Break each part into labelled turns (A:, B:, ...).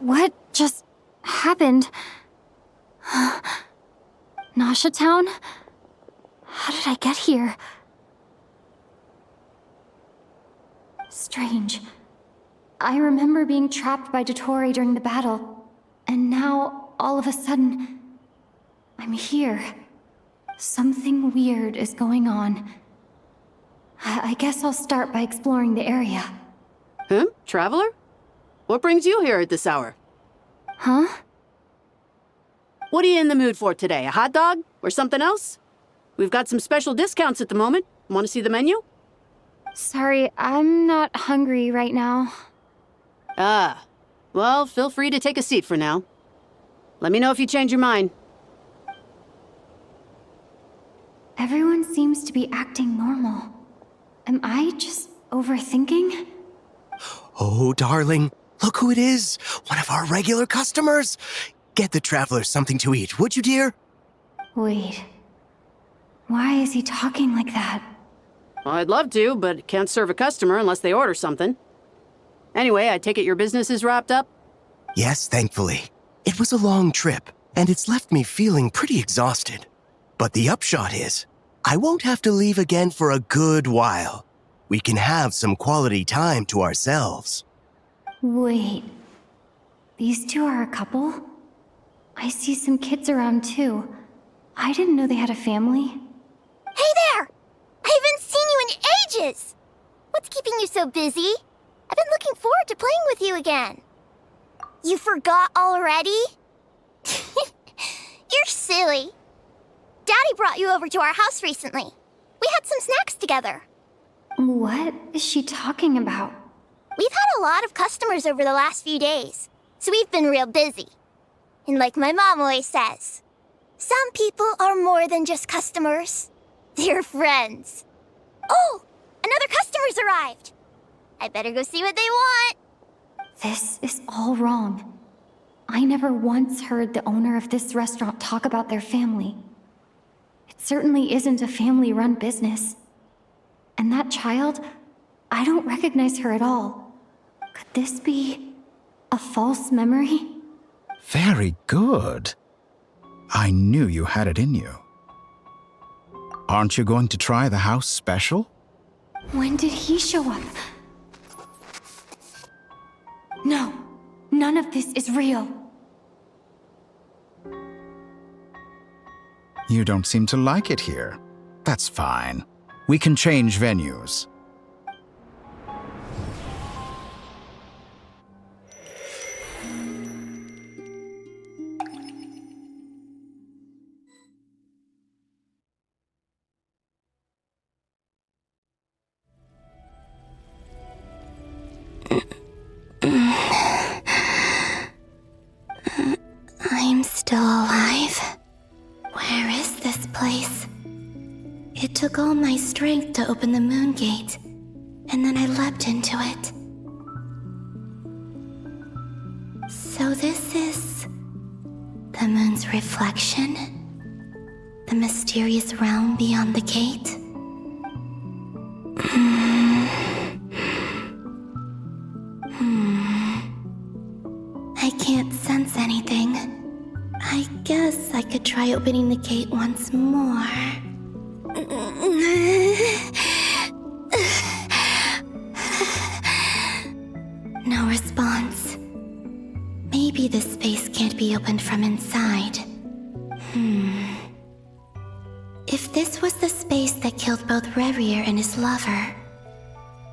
A: What just happened? Nasha Town? How did I get here? Strange. I remember being trapped by Dotori during the battle, and now, all of a sudden, I'm here. Something weird is going on. I guess I'll start by exploring the area.
B: Traveler? What brings you here at this hour?
A: Huh?
B: What are you in the mood for today? A hot dog? Or something else? We've got some special discounts at the moment. Want to see the menu?
A: Sorry, I'm not hungry right now.
B: Ah. Well, feel free to take a seat for now. Let me know if you change your mind.
A: Everyone seems to be acting normal. Am I just overthinking?
C: Oh, darling, look who it is. One of our regular customers. Get the traveler something to eat, would you, dear?
A: Wait. Why is he talking like that?
B: Well, I'd love to, but can't serve a customer unless they order something. Anyway, I take it your business is wrapped up?
C: Yes, thankfully. It was a long trip, and it's left me feeling pretty exhausted. But the upshot is, I won't have to leave again for a good while. We can have some quality time to ourselves.
A: Wait. These two are a couple? I see some kids around too. I didn't know they had a family.
D: Hey there! I haven't seen you in ages! What's keeping you so busy? I've been looking forward to playing with you again. You forgot already? You're silly. Daddy brought you over to our house recently. We had some snacks together.
A: What is she talking about?
D: We've had a lot of customers over the last few days, so we've been real busy. And like my mom always says, some people are more than just customers. They're friends. Oh, another customer's arrived. I better go see what they want.
A: This is all wrong. I never once heard the owner of this restaurant talk about their family. It certainly isn't a family-run business. And that child, I don't recognize her at all. Could this be a false memory?
E: Very good. I knew you had it in you. Aren't you going to try the house special?
A: When did he show up? No, none of this is real.
E: You don't seem to like it here. That's fine. We can change venues.
D: I'm still alive. Where is this place? It took all my strength to open the moon gate, and then I leapt into it. So this is the moon's reflection? The mysterious realm beyond the gate? I can't sense anything. I guess I could try opening the gate once more. No response. Maybe this space can't be opened from inside. If this was the space that killed both Revier and his lover,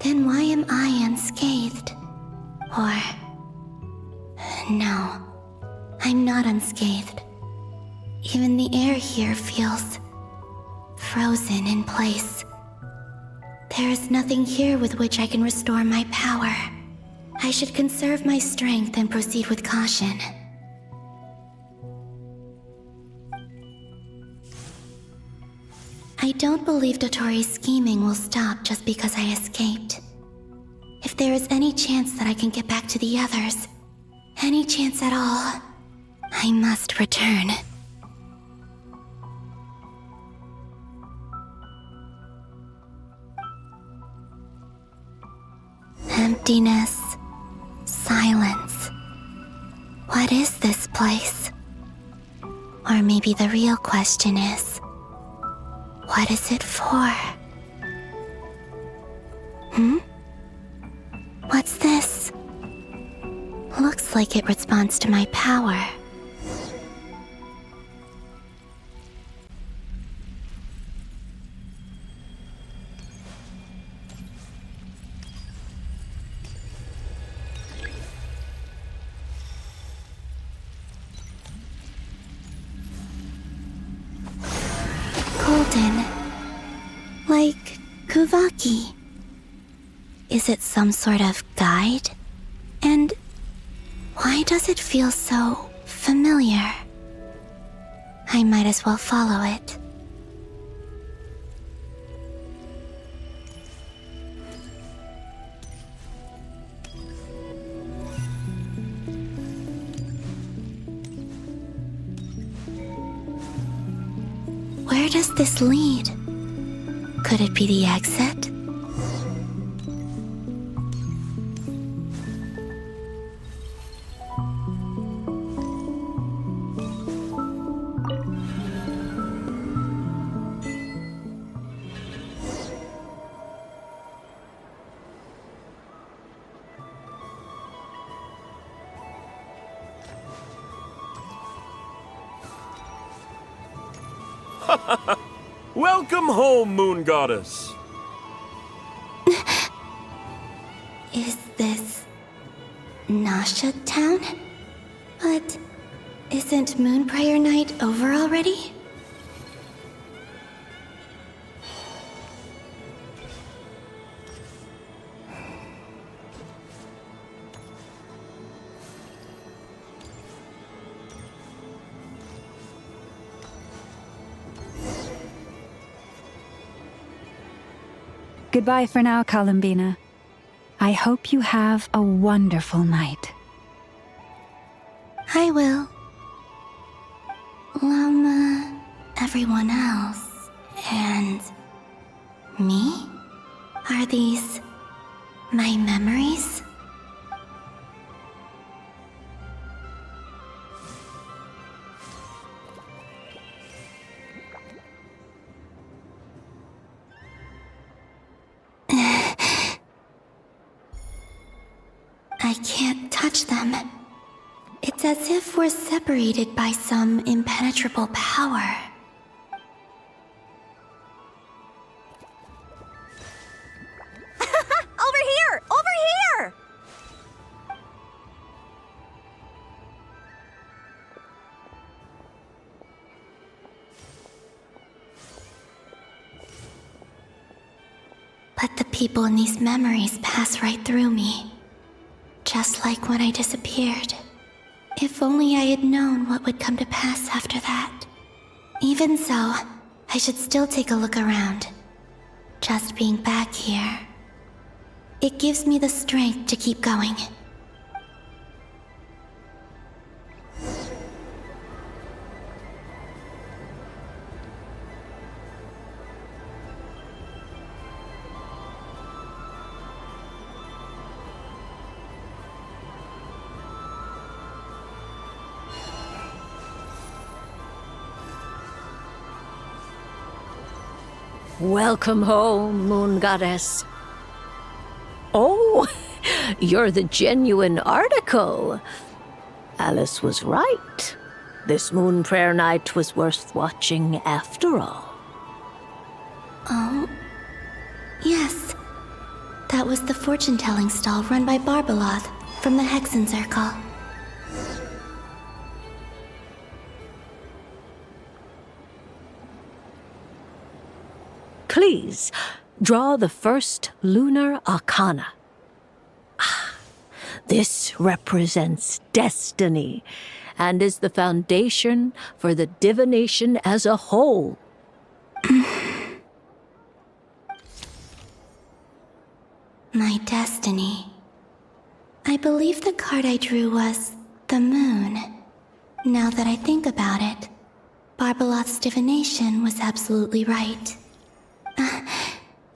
D: then why am I unscathed? Or... no, I'm not unscathed. Even the air here feels frozen in place. There is nothing here with which I can restore my power. I should conserve my strength and proceed with caution. I don't believe Dotori's scheming will stop just because I escaped. If there is any chance that I can get back to the others, any chance at all, I must return. Emptiness, silence. What is this place? Or maybe the real question is, what is it for? What's this? Looks like it responds to my power. Golden. Like Kuvaki. Is it some sort of guide? And why does it feel so familiar? I might as well follow it. Where does this lead? Could it be the exit?
F: Welcome home, Moon Goddess.
D: Is this Nasha Town? But isn't Moon Prayer Night over already?
G: Goodbye for now, Columbina. I hope you have a wonderful night.
D: I will. Everyone else, and me? Are these my memories? I can't touch them. It's as if we're separated by some impenetrable power.
H: Over here! Over here!
D: But the people in these memories pass right through me. Just like when I disappeared. If only I had known what would come to pass after that. Even so, I should still take a look around. Just being back here, it gives me the strength to keep going.
I: Welcome home, Moon Goddess. Oh, you're the genuine article. Alice was right. This Moon Prayer Night was worth watching after all.
D: Oh, yes. That was the fortune-telling stall run by Barbeloth from the Hexen Circle.
I: Please, draw the first lunar arcana. This represents destiny and is the foundation for the divination as a whole.
D: My destiny. I believe the card I drew was the moon. Now that I think about it, Barbeloth's divination was absolutely right.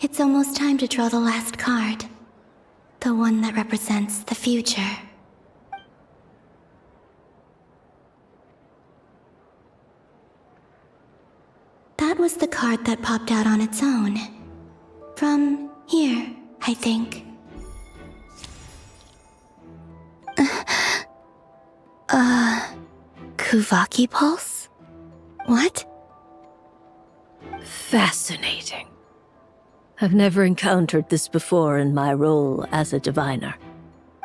D: It's almost time to draw the last card. The one that represents the future.
J: was the card that popped out on its own. From here, I think. Kuvaki Pulse? What?
I: Fascinating. I've never encountered this before in my role as a diviner.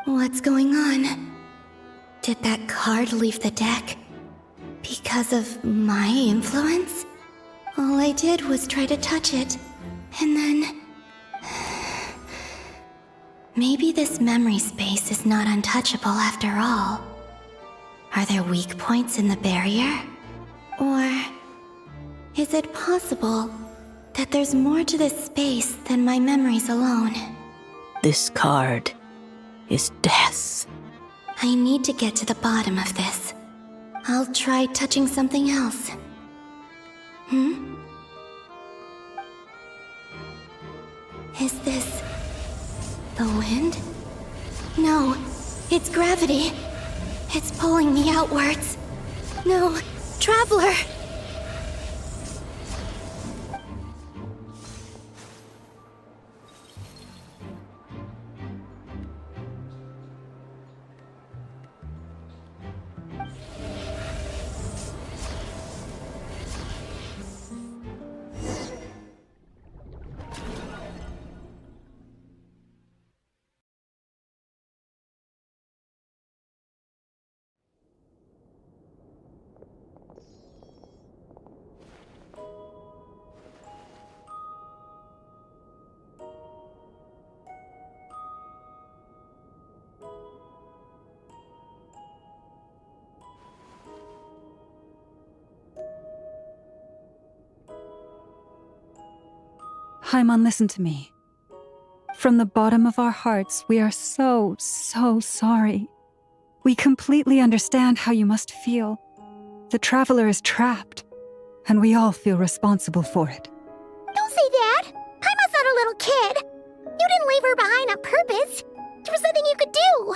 J: What's going on? Did that card leave the deck? Because of my influence? All I did was try to touch it, and then... Maybe this memory space is not untouchable after all. Are there weak points in the barrier? Or is it possible that there's more to this space than my memories alone?
I: This card is death.
J: I need to get to the bottom of this. I'll try touching something else. Is this... the wind? No, it's gravity. It's pulling me outwards. No, Traveler!
G: Haimon, listen to me. From the bottom of our hearts, we are so sorry. We completely understand how you must feel. The Traveler is trapped, and we all feel responsible for it.
D: Don't say that! Haimon's not a little kid! You didn't leave her behind on purpose! There was nothing you could do!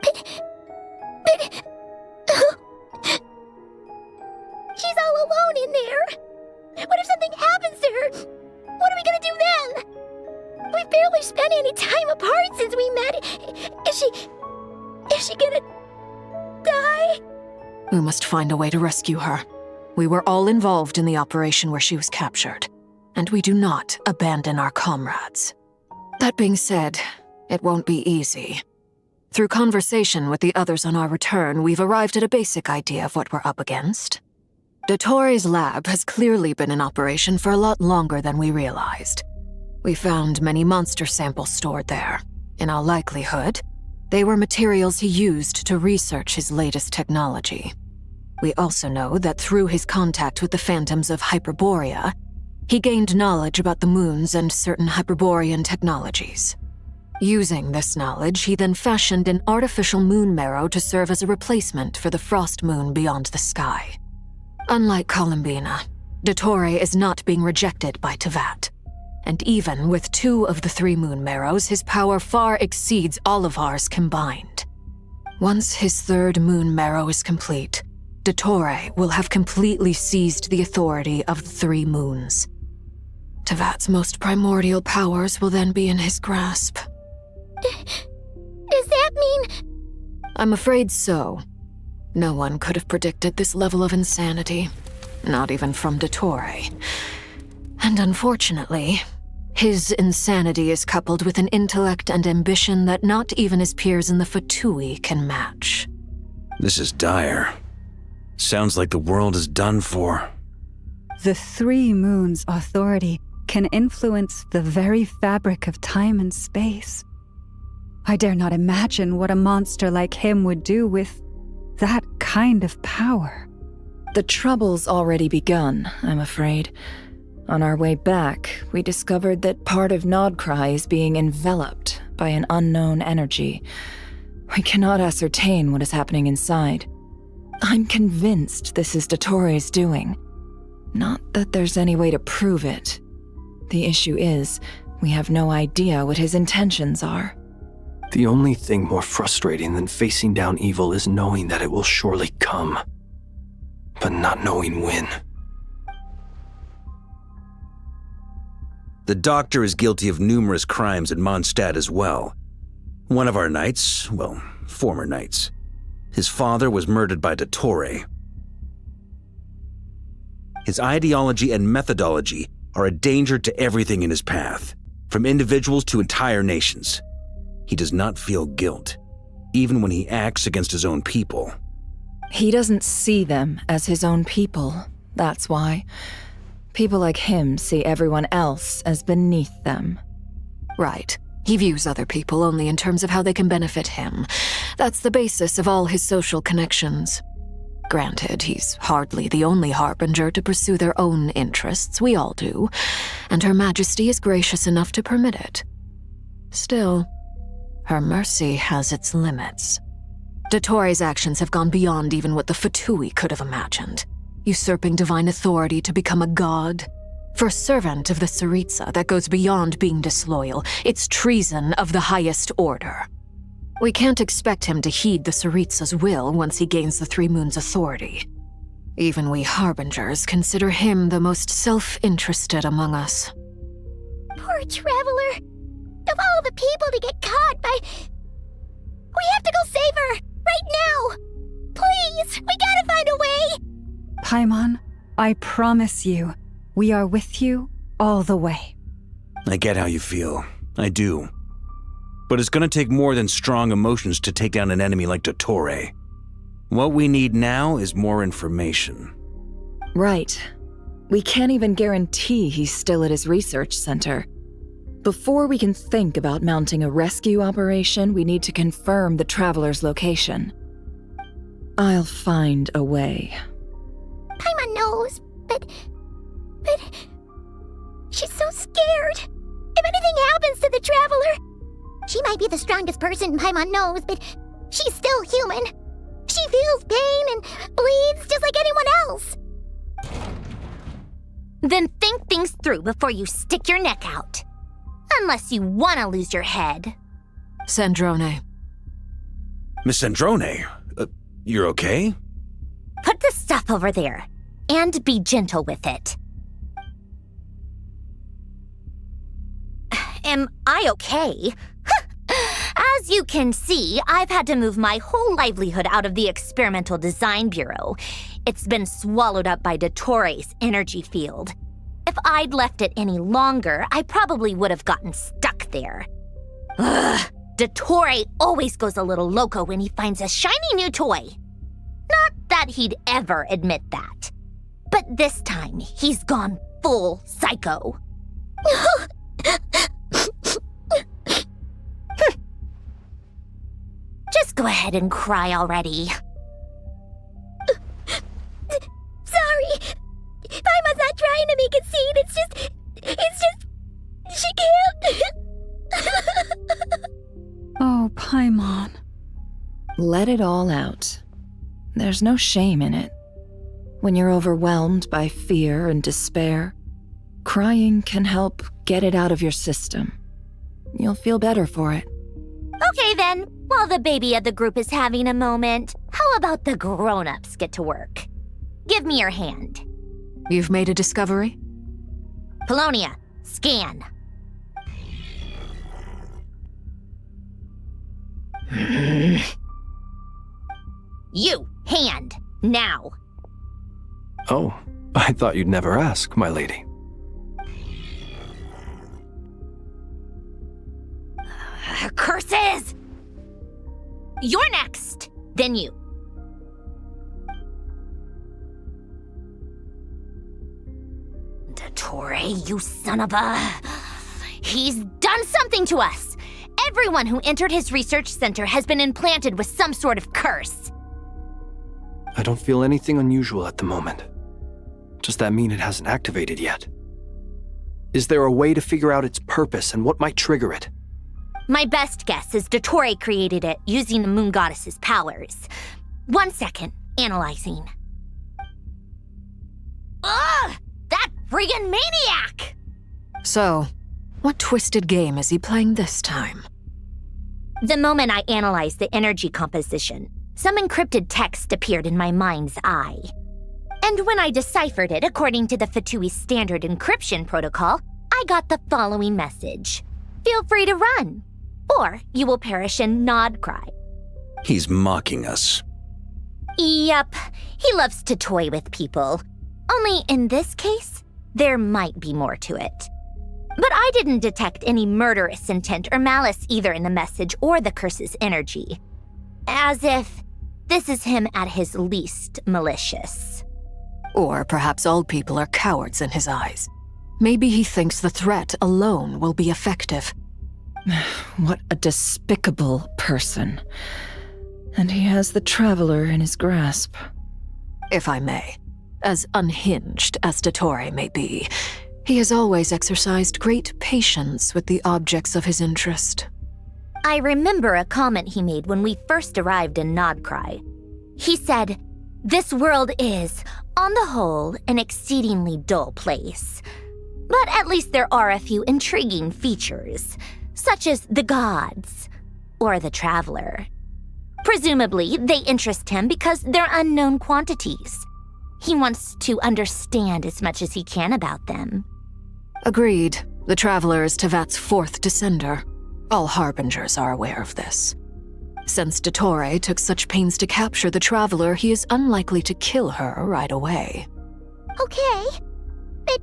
D: But... she's all alone in there! What if something happens to her? What are we gonna do then? We've barely spent any time apart since we met. Is she gonna die?
K: We must find a way to rescue her. We were all involved in the operation where she was captured, and we do not abandon our comrades. That being said, it won't be easy. Through conversation with the others on our return, we've arrived at a basic idea of what we're up against. Dottore's lab has clearly been in operation for a lot longer than we realized. We found many monster samples stored there. In all likelihood, they were materials he used to research his latest technology. We also know that through his contact with the phantoms of Hyperborea, he gained knowledge about the moons and certain Hyperborean technologies. Using this knowledge, he then fashioned an artificial moon marrow to serve as a replacement for the frost moon beyond the sky. Unlike Columbina, Dottore is not being rejected by Tevat. And even with 2 of the 3 moon marrows, his power far exceeds all of ours combined. Once his 3rd moon marrow is complete, Dottore will have completely seized the authority of the 3 moons. Tevat's most primordial powers will then be in his grasp.
D: Does that mean...
K: I'm afraid so. No one could have predicted this level of insanity, not even from Dottore. And unfortunately, his insanity is coupled with an intellect and ambition that not even his peers in the Fatui can match.
F: This is dire. Sounds like the world is done for.
G: The 3 moons' authority can influence the very fabric of time and space. I dare not imagine what a monster like him would do with that kind of power.
L: The trouble's already begun, I'm afraid. On our way back, we discovered that part of Nodcry is being enveloped by an unknown energy. We cannot ascertain what is happening inside. I'm convinced this is Dottore's doing. Not that there's any way to prove it. The issue is, we have no idea what his intentions are.
C: The only thing more frustrating than facing down evil is knowing that it will surely come, but not knowing when.
F: The doctor is guilty of numerous crimes in Mondstadt as well. One of our knights, well, former knights. His father was murdered by Dottore. His ideology and methodology are a danger to everything in his path, from individuals to entire nations. He does not feel guilt, even when he acts against his own people.
L: He doesn't see them as his own people, that's why. People like him see everyone else as beneath them.
K: Right. He views other people only in terms of how they can benefit him. That's the basis of all his social connections. Granted, he's hardly the only harbinger to pursue their own interests. We all do. And Her Majesty is gracious enough to permit it. Still, her mercy has its limits. Dottore's actions have gone beyond even what the Fatui could have imagined. Usurping divine authority to become a god. For a servant of the Tsaritsa, that goes beyond being disloyal. It's treason of the highest order. We can't expect him to heed the Tsaritsa's will once he gains the Three Moons' authority. Even we harbingers consider him the most self-interested among us.
D: Poor Traveler. Of all the people to get caught by... We have to go save her! Right now! Please! We gotta find a way!
G: Paimon, I promise you, we are with you all the way.
F: I get how you feel. I do. But it's gonna take more than strong emotions to take down an enemy like Dottore. What we need now is more information.
L: Right. We can't even guarantee he's still at his research center. Before we can think about mounting a rescue operation, we need to confirm the Traveler's location. I'll find a way.
D: Paimon knows, but... She's so scared. If anything happens to the Traveler... She might be the strongest person Paimon knows, but she's still human. She feels pain and bleeds just like anyone else.
H: Then think things through before you stick your neck out. Unless you want to lose your head.
K: Sandrone.
F: Miss Sandrone, you're okay?
H: Put the stuff over there, and be gentle with it. Am I okay? As you can see, I've had to move my whole livelihood out of the Experimental Design Bureau. It's been swallowed up by Dottore's energy field. If I'd left it any longer, I probably would have gotten stuck there. Ugh, Dottore always goes a little loco when he finds a shiny new toy. Not that he'd ever admit that. But this time, he's gone full psycho. Just go ahead and cry already.
D: Sorry. Paimon's not trying to make a scene. It's just... She can't...
G: Oh, Paimon.
L: Let it all out. There's no shame in it. When you're overwhelmed by fear and despair, crying can help get it out of your system. You'll feel better for it.
H: Okay then, while the baby of the group is having a moment, how about the grown-ups get to work? Give me your hand.
K: You've made a discovery?
H: Polonia, scan. You, hand, now.
M: Oh, I thought you'd never ask, my lady.
H: Curses! You're next, then you. Dottore, you son of a... He's done something to us! Everyone who entered his research center has been implanted with some sort of curse.
M: I don't feel anything unusual at the moment. Does that mean it hasn't activated yet? Is there a way to figure out its purpose and what might trigger it?
H: My best guess is Dottore created it using the Moon Goddess's powers. 1 second, analyzing. Ugh! That friggin' maniac!
K: So, what twisted game is he playing this time?
H: The moment I analyzed the energy composition, some encrypted text appeared in my mind's eye. And when I deciphered it according to the Fatui standard encryption protocol, I got the following message. Feel free to run, or you will perish in Nod Cry.
F: He's mocking us.
H: Yep, he loves to toy with people. Only in this case, there might be more to it. But I didn't detect any murderous intent or malice either in the message or the curse's energy. As if this is him at his least malicious.
K: Or perhaps all people are cowards in his eyes. Maybe he thinks the threat alone will be effective.
L: What a despicable person. And he has the Traveler in his grasp.
K: If I may, as unhinged as Dottore may be, he has always exercised great patience with the objects of his interest.
H: I remember a comment he made when we first arrived in Nod Cry. He said, "This world is, on the whole, an exceedingly dull place. But at least there are a few intriguing features, such as the gods or the Traveler. Presumably, they interest him because they're unknown quantities. He wants to understand as much as he can about them."
K: Agreed. The Traveler is Tevat's fourth descender. All Harbingers are aware of this. Since Dottore took such pains to capture the Traveler, he is unlikely to kill her right away.
D: Okay, but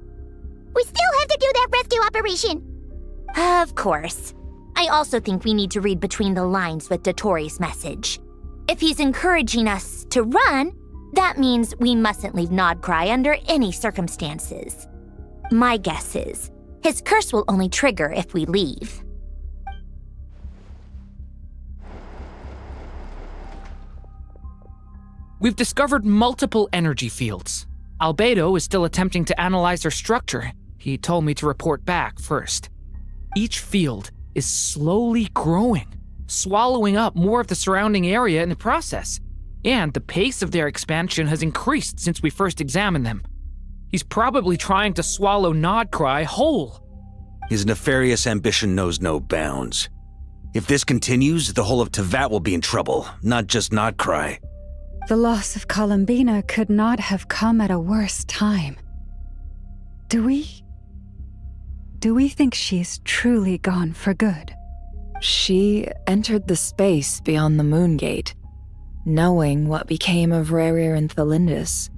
D: we still have to do that rescue operation.
H: Of course. I also think we need to read between the lines with Dottore's message. If he's encouraging us to run, that means we mustn't leave Nod Cry under any circumstances. My guess is, his curse will only trigger if we leave.
N: We've discovered multiple energy fields. Albedo is still attempting to analyze their structure. He told me to report back first. Each field is slowly growing, swallowing up more of the surrounding area in the process. And the pace of their expansion has increased since we first examined them. He's probably trying to swallow Nod Cry whole.
F: His nefarious ambition knows no bounds. If this continues, the whole of Tevat will be in trouble, not just Nod Cry.
G: The loss of Columbina could not have come at a worse time. Do we think she's truly gone for good?
L: She entered the space beyond the Moon Gate, knowing what became of Rerir and Thalindus.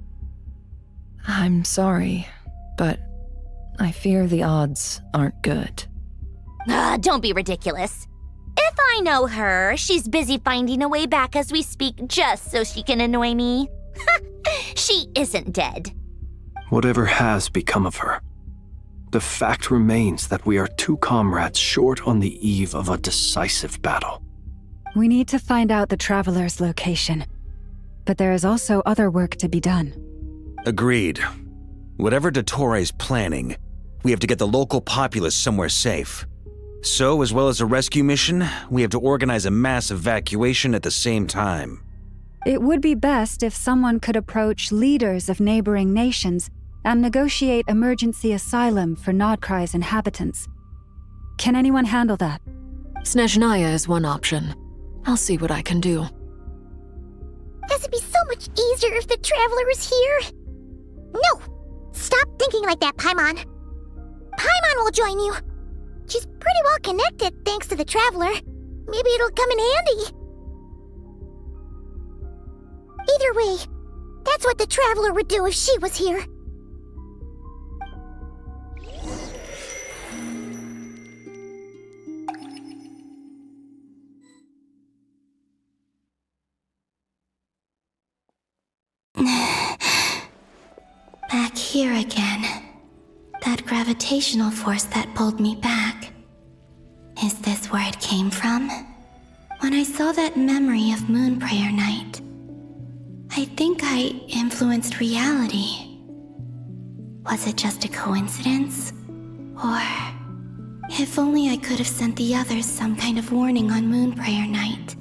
L: I'm sorry, but I fear the odds aren't good.
H: Don't be ridiculous. If I know her, she's busy finding a way back as we speak just so she can annoy me. She isn't dead.
M: Whatever has become of her, the fact remains that we are two comrades short on the eve of a decisive battle.
G: We need to find out the Traveler's location, but there is also other work to be done.
F: Agreed. Whatever Dottore's planning, we have to get the local populace somewhere safe. So, as well as a rescue mission, we have to organize a mass evacuation at the same time.
G: It would be best if someone could approach leaders of neighboring nations and negotiate emergency asylum for Nod Cry's inhabitants. Can anyone handle that?
K: Snezhnaya is one option. I'll see what I can do.
D: This would be so much easier if the Traveler was here. No! Stop thinking like that, Paimon. Paimon will join you. She's pretty well connected thanks to the Traveler. Maybe it'll come in handy. Either way, that's what the Traveler would do if she was here.
J: Back here again. That gravitational force that pulled me back. Is this where it came from? When I saw that memory of Moon Prayer Night, I think I influenced reality. Was it just a coincidence? Or, if only I could have sent the others some kind of warning on Moon Prayer Night.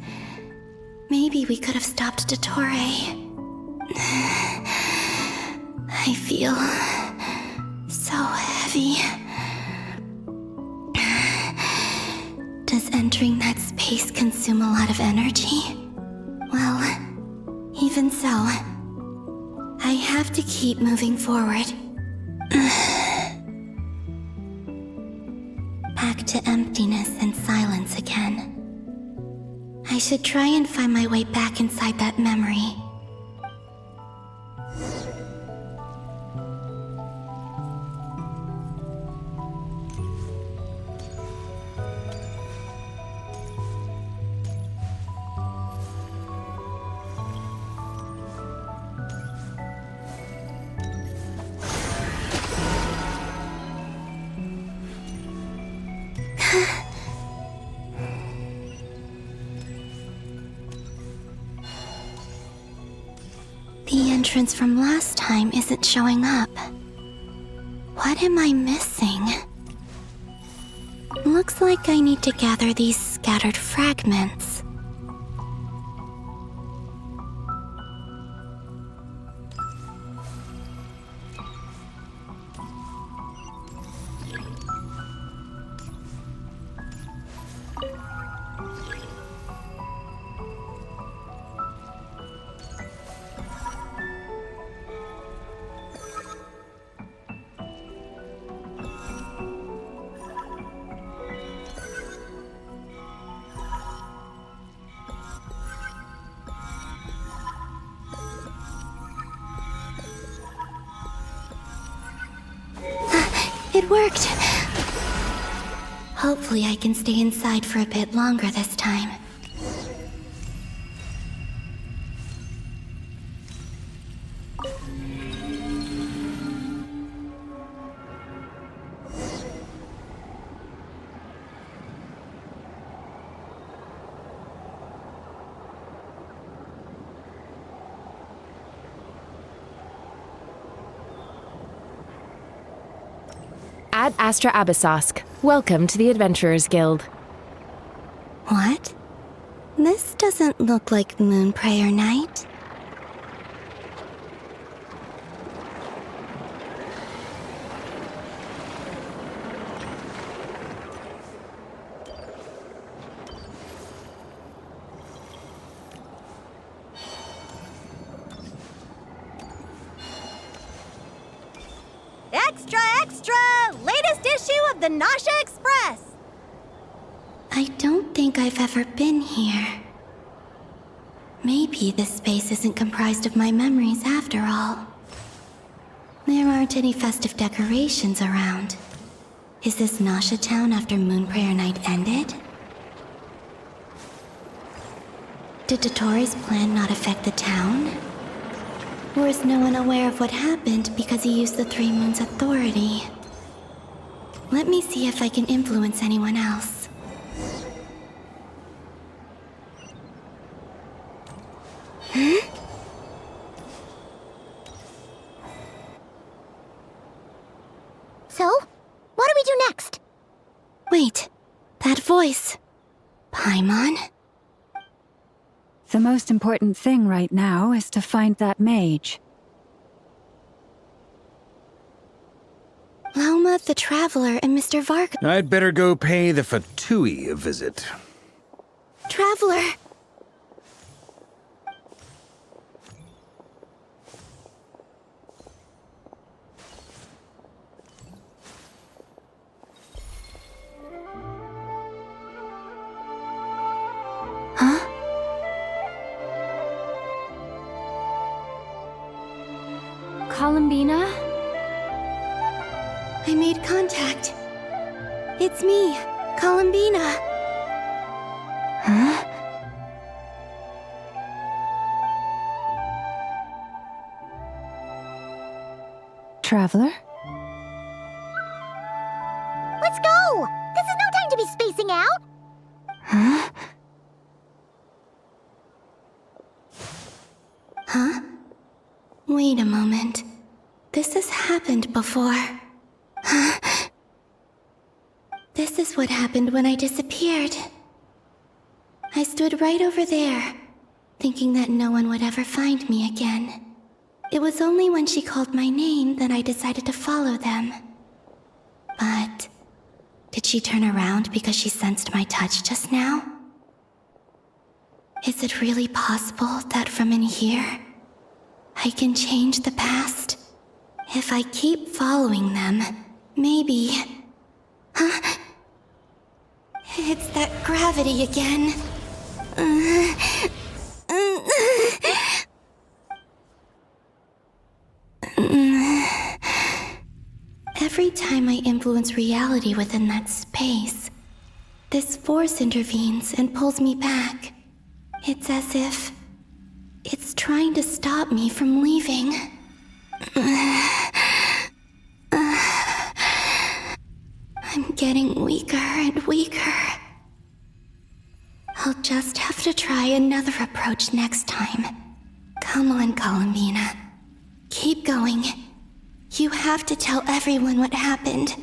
J: Maybe we could have stopped Dottore. I feel so heavy. Does entering that space consume a lot of energy? Well, even so, I have to keep moving forward. back to emptiness and silence again. I should try and find my way back inside that memory. The entrance from last time isn't showing up. What am I missing? Looks like I need to gather these scattered fragments. It worked! Hopefully I can stay inside for a bit longer this time.
O: Ad Astra Abyssosk. Welcome to the Adventurers Guild.
J: What? This doesn't look like Moon Prayer Night.
D: Extra, extra! Latest issue of the Nausea Express!
J: I don't think I've ever been here. Maybe this space isn't comprised of my memories after all. There aren't any festive decorations around. Is this Nausea Town after Moon Prayer Night ended? Did Dottoro's plan not affect the town? Or is no one aware of what happened because he used the Three Moons' authority? Let me see if I can influence anyone else.
D: So, what do we do next?
J: Wait, that voice. Paimon?
G: The most important thing right now is to find that mage.
J: Lauma the Traveler and Mr. Vark.
F: I'd better go pay the Fatui a visit.
J: Traveler! Huh?
A: Columbina?
J: I made contact. It's me, Columbina.
A: Huh?
G: Traveler?
D: Let's go! This is no time to be spacing out!
A: Huh?
J: Huh? Wait a moment. This has happened before. Huh? This is what happened when I disappeared. I stood right over there, thinking that no one would ever find me again. It was only when she called my name that I decided to follow them. But did she turn around because she sensed my touch just now? Is it really possible that from in here, I can change the past? If I keep following them, maybe... Huh? gravity again. Every time I influence reality within that space, this force intervenes and pulls me back. It's as if it's trying to stop me from leaving. I'm getting weaker and weaker. I'll just have to try another approach next time. Come on, Columbina. Keep going. You have to tell everyone what happened.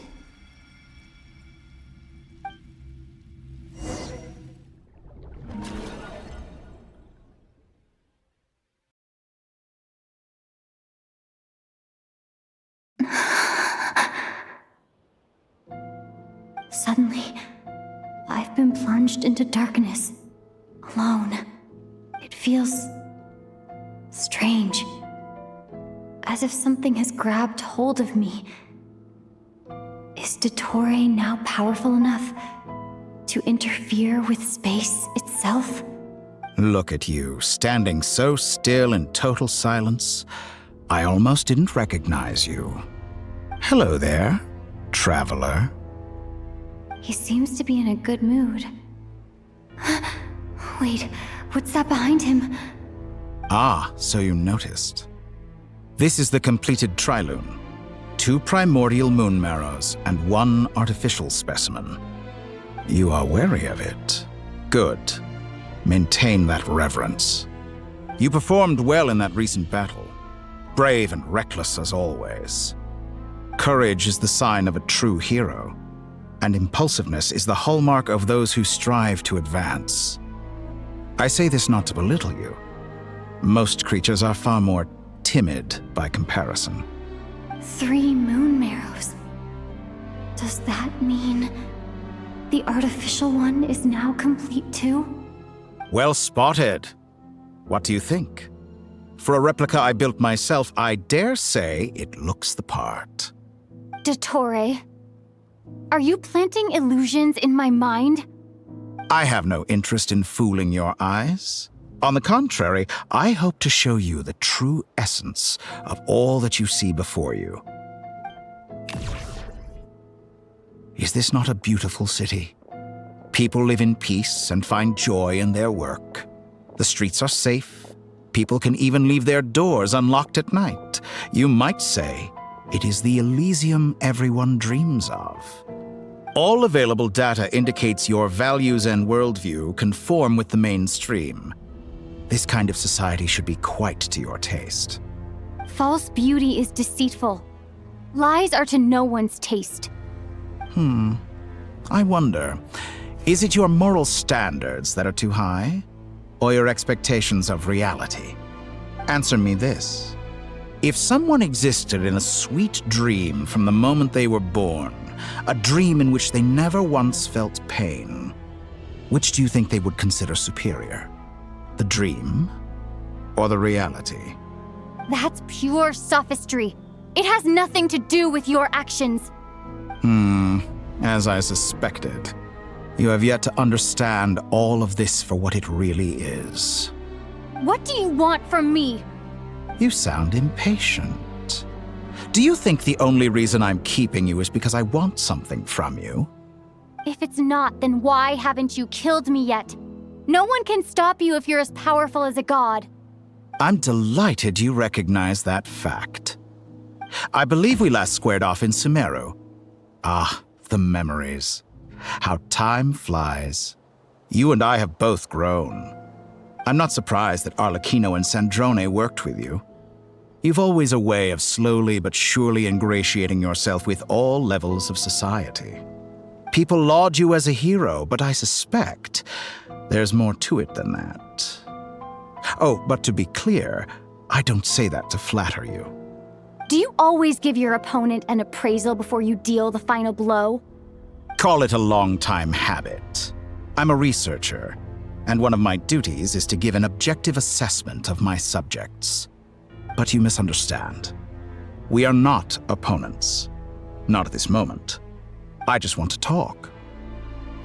A: Suddenly, I've been plunged into darkness, alone. It feels strange, as if something has grabbed hold of me. Is Dottore now powerful enough to interfere with space itself?
E: Look at you, standing so still in total silence. I almost didn't recognize you. Hello there, traveler.
A: He seems to be in a good mood. Wait, what's that behind him?
E: Ah, so you noticed. This is the completed trilune. 2 primordial moon marrows and 1 artificial specimen. You are wary of it. Good. Maintain that reverence. You performed well in that recent battle. Brave and reckless as always. Courage is the sign of a true hero, and impulsiveness is the hallmark of those who strive to advance. I say this not to belittle you. Most creatures are far more timid by comparison.
A: 3 moon marrows. Does that mean the artificial one is now complete too?
E: Well spotted. What do you think? For a replica I built myself, I dare say it looks the part.
A: Dottore, are you planting illusions in my mind?
E: I have no interest in fooling your eyes. On the contrary, I hope to show you the true essence of all that you see before you. Is this not a beautiful city? People live in peace and find joy in their work. The streets are safe. People can even leave their doors unlocked at night. You might say it is the Elysium everyone dreams of. All available data indicates your values and worldview conform with the mainstream. This kind of society should be quite to your taste.
A: False beauty is deceitful. Lies are to no one's taste.
E: I wonder, is it your moral standards that are too high? Or your expectations of reality? Answer me this. If someone existed in a sweet dream from the moment they were born, a dream in which they never once felt pain, which do you think they would consider superior? The dream or the reality?
A: That's pure sophistry. It has nothing to do with your actions.
E: As I suspected. You have yet to understand all of this for what it really is.
A: What do you want from me?
E: You sound impatient. Do you think the only reason I'm keeping you is because I want something from you?
A: If it's not, then why haven't you killed me yet? No one can stop you if you're as powerful as a god.
E: I'm delighted you recognize that fact. I believe we last squared off in Sumeru. Ah, the memories. How time flies. You and I have both grown. I'm not surprised that Arlecchino and Sandrone worked with you. You've always a way of slowly but surely ingratiating yourself with all levels of society. People laud you as a hero, but I suspect there's more to it than that. Oh, but to be clear, I don't say that to flatter you.
A: Do you always give your opponent an appraisal before you deal the final blow?
E: Call it a long-time habit. I'm a researcher, and one of my duties is to give an objective assessment of my subjects. But you misunderstand. We are not opponents. Not at this moment. I just want to talk.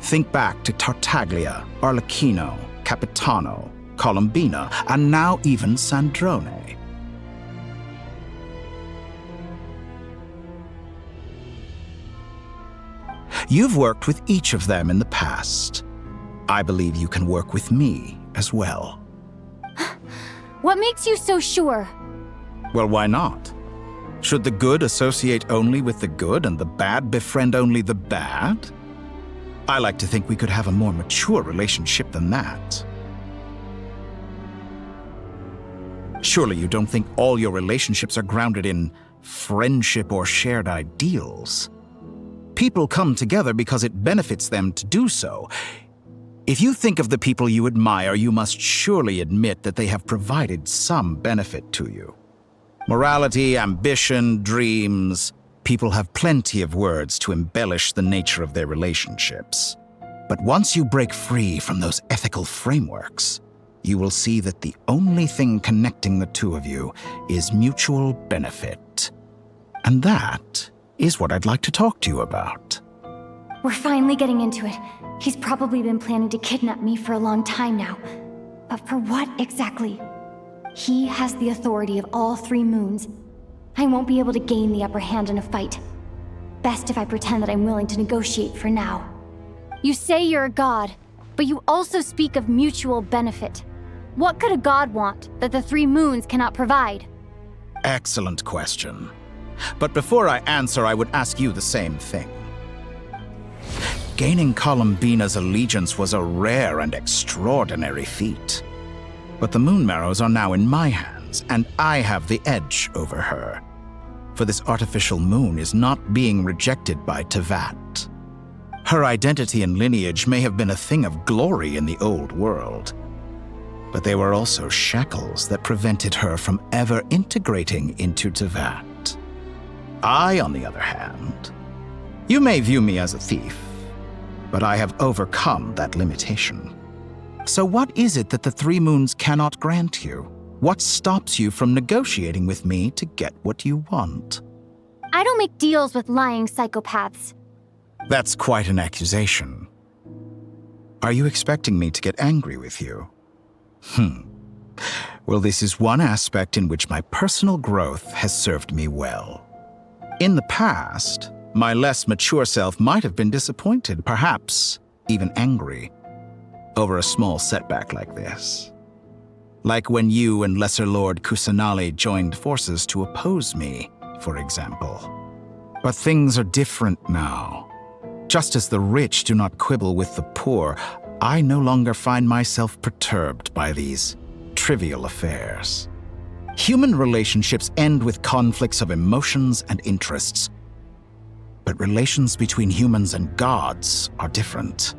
E: Think back to Tartaglia, Arlecchino, Capitano, Columbina, and now even Sandrone. You've worked with each of them in the past. I believe you can work with me as well.
A: What makes you so sure?
E: Well, why not? Should the good associate only with the good and the bad befriend only the bad? I like to think we could have a more mature relationship than that. Surely you don't think all your relationships are grounded in friendship or shared ideals. People come together because it benefits them to do so. If you think of the people you admire, you must surely admit that they have provided some benefit to you. Morality, ambition, dreams. People have plenty of words to embellish the nature of their relationships. But once you break free from those ethical frameworks, you will see that the only thing connecting the two of you is mutual benefit. And that is what I'd like to talk to you about.
A: We're finally getting into it. He's probably been planning to kidnap me for a long time now. But for what exactly? He has the authority of all 3 moons. I won't be able to gain the upper hand in a fight. Best if I pretend that I'm willing to negotiate for now. You say you're a god, but you also speak of mutual benefit. What could a god want that the 3 moons cannot provide?
E: Excellent question. But before I answer, I would ask you the same thing. Gaining Columbina's allegiance was a rare and extraordinary feat. But the Moon Marrows are now in my hands, and I have the edge over her. For this artificial moon is not being rejected by Tevat. Her identity and lineage may have been a thing of glory in the old world, but they were also shackles that prevented her from ever integrating into Tevat. I, on the other hand, you may view me as a thief, but I have overcome that limitation. So what is it that the 3 moons cannot grant you? What stops you from negotiating with me to get what you want?
A: I don't make deals with lying psychopaths.
E: That's quite an accusation. Are you expecting me to get angry with you? Well, this is one aspect in which my personal growth has served me well. In the past, my less mature self might have been disappointed, perhaps even angry, over a small setback like this. Like when you and Lesser Lord Kusanali joined forces to oppose me, for example. But things are different now. Just as the rich do not quibble with the poor, I no longer find myself perturbed by these trivial affairs. Human relationships end with conflicts of emotions and interests. But relations between humans and gods are different.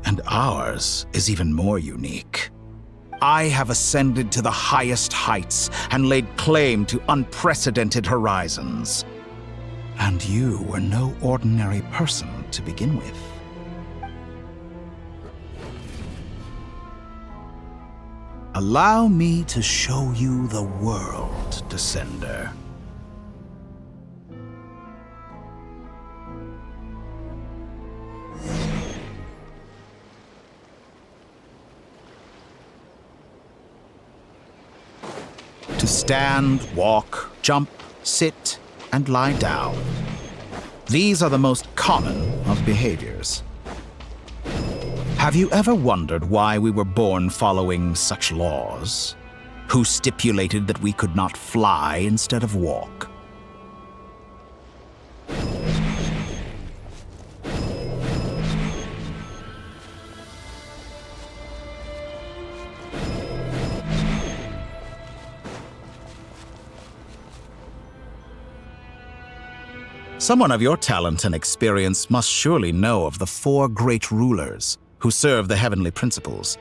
E: And ours is even more unique. I have ascended to the highest heights and laid claim to unprecedented horizons. And you were no ordinary person to begin with. Allow me to show you the world, Descender. To stand, walk, jump, sit, and lie down. These are the most common of behaviors. Have you ever wondered why we were born following such laws? Who stipulated that we could not fly instead of walk? Someone of your talent and experience must surely know of the 4 great rulers who serve the heavenly principles.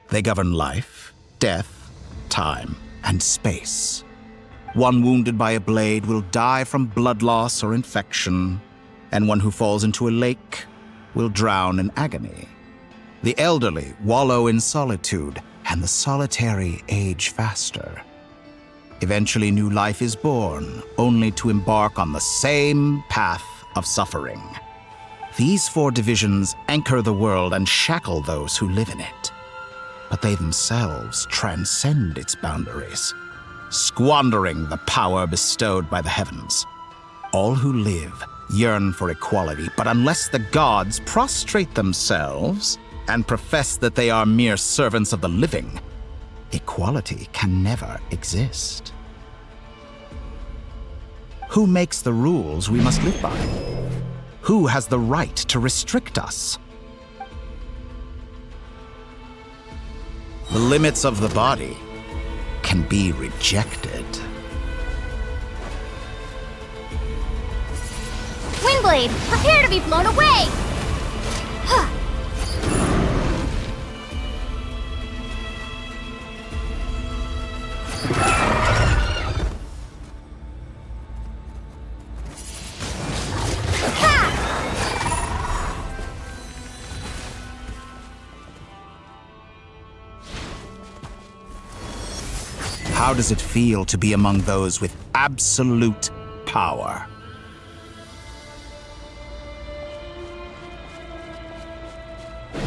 E: They govern life, death, time, and space. One wounded by a blade will die from blood loss or infection, and one who falls into a lake will drown in agony. The elderly wallow in solitude, and the solitary age faster. Eventually, new life is born, only to embark on the same path of suffering. These 4 divisions anchor the world and shackle those who live in it. But they themselves transcend its boundaries, squandering the power bestowed by the heavens. All who live yearn for equality, but unless the gods prostrate themselves and profess that they are mere servants of the living, equality can never exist. Who makes the rules we must live by? Who has the right to restrict us? The limits of the body can be rejected.
D: Windblade, prepare to be blown away!
E: How does it feel to be among those with absolute power?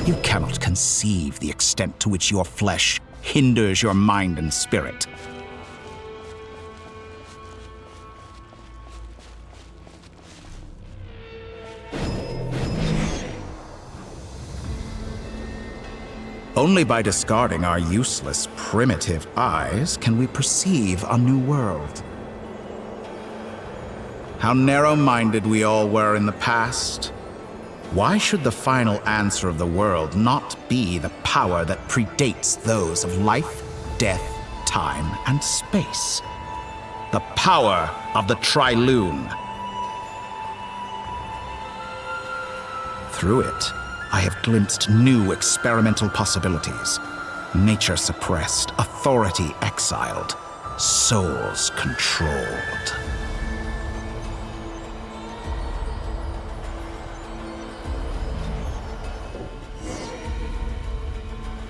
E: You cannot conceive the extent to which your flesh hinders your mind and spirit. Only by discarding our useless, primitive eyes can we perceive a new world. How narrow-minded we all were in the past. Why should the final answer of the world not be the power that predates those of life, death, time, and space? The power of the Trilune. Through it, I have glimpsed new experimental possibilities. Nature suppressed, authority exiled, souls controlled.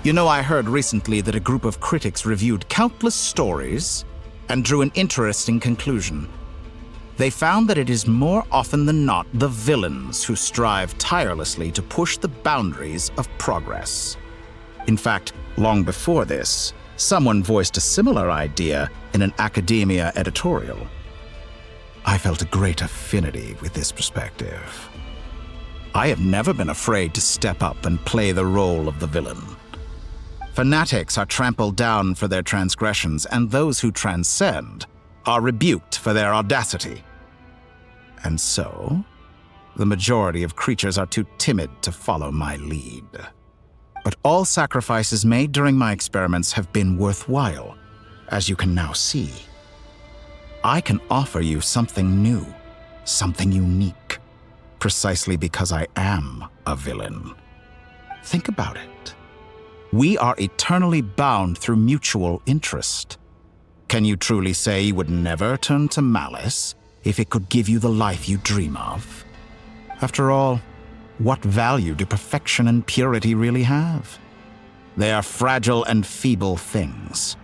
E: You know, I heard recently that a group of critics reviewed countless stories and drew an interesting conclusion. They found that it is more often than not the villains who strive tirelessly to push the boundaries of progress. In fact, long before this, someone voiced a similar idea in an academia editorial. I felt a great affinity with this perspective. I have never been afraid to step up and play the role of the villain. Fanatics are trampled down for their transgressions, and those who transcend are rebuked for their audacity. And so, the majority of creatures are too timid to follow my lead. But all sacrifices made during my experiments have been worthwhile, as you can now see. I can offer you something new, something unique, precisely because I am a villain. Think about it. We are eternally bound through mutual interest. Can you truly say you would never turn to malice if it could give you the life you dream of? After all, what value do perfection and purity really have? They are fragile and feeble things,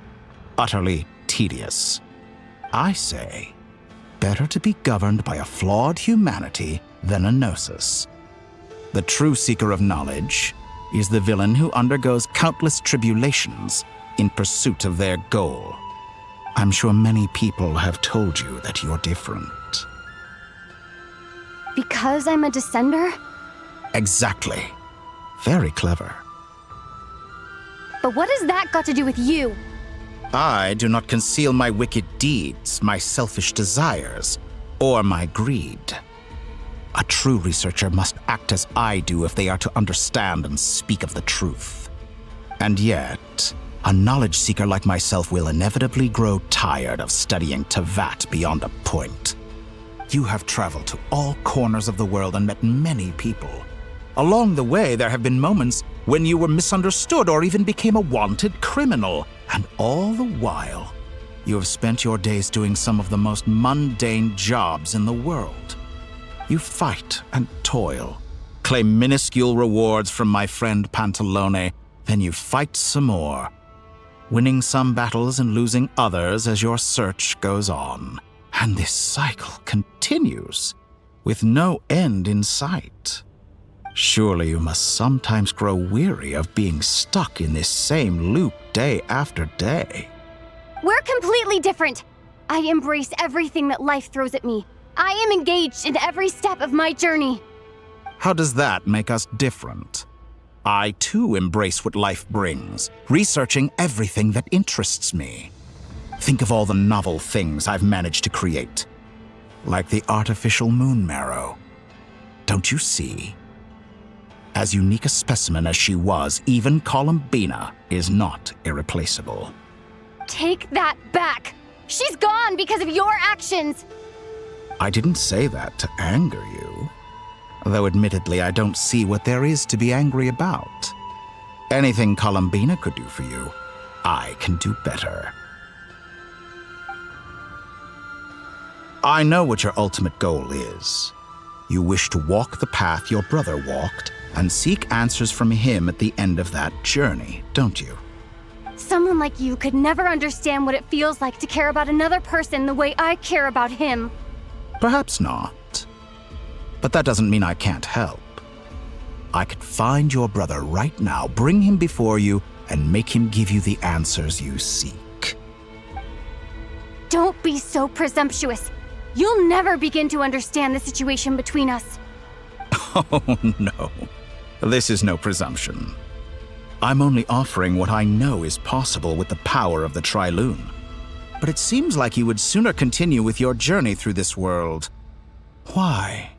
E: utterly tedious. I say, better to be governed by a flawed humanity than a gnosis. The true seeker of knowledge is the villain who undergoes countless tribulations in pursuit of their goal. I'm sure many people have told you that you're different.
A: Because I'm a descender?
E: Exactly. Very clever.
A: But what has that got to do with you?
E: I do not conceal my wicked deeds, my selfish desires, or my greed. A true researcher must act as I do if they are to understand and speak of the truth. And yet, a knowledge seeker like myself will inevitably grow tired of studying Tevat beyond a point. You have traveled to all corners of the world and met many people. Along the way, there have been moments when you were misunderstood or even became a wanted criminal. And all the while, you have spent your days doing some of the most mundane jobs in the world. You fight and toil, claim minuscule rewards from my friend Pantalone, then you fight some more, winning some battles and losing others as your search goes on. And this cycle continues, with no end in sight. Surely you must sometimes grow weary of being stuck in this same loop day after day.
A: We're completely different. I embrace everything that life throws at me. I am engaged in every step of my journey.
E: How does that make us different? I too embrace what life brings, researching everything that interests me. Think of all the novel things I've managed to create, like the artificial moon marrow. Don't you see? As unique a specimen as she was, even Columbina is not irreplaceable.
A: Take that back! She's gone because of your actions!
E: I didn't say that to anger you. Though admittedly, I don't see what there is to be angry about. Anything Columbina could do for you, I can do better. I know what your ultimate goal is. You wish to walk the path your brother walked and seek answers from him at the end of that journey, don't you?
A: Someone like you could never understand what it feels like to care about another person the way I care about him.
E: Perhaps not. But that doesn't mean I can't help. I could find your brother right now, bring him before you, and make him give you the answers you seek.
A: Don't be so presumptuous. You'll never begin to understand the situation between us.
E: Oh, no. This is no presumption. I'm only offering what I know is possible with the power of the Trilune. But it seems like you would sooner continue with your journey through this world. Why?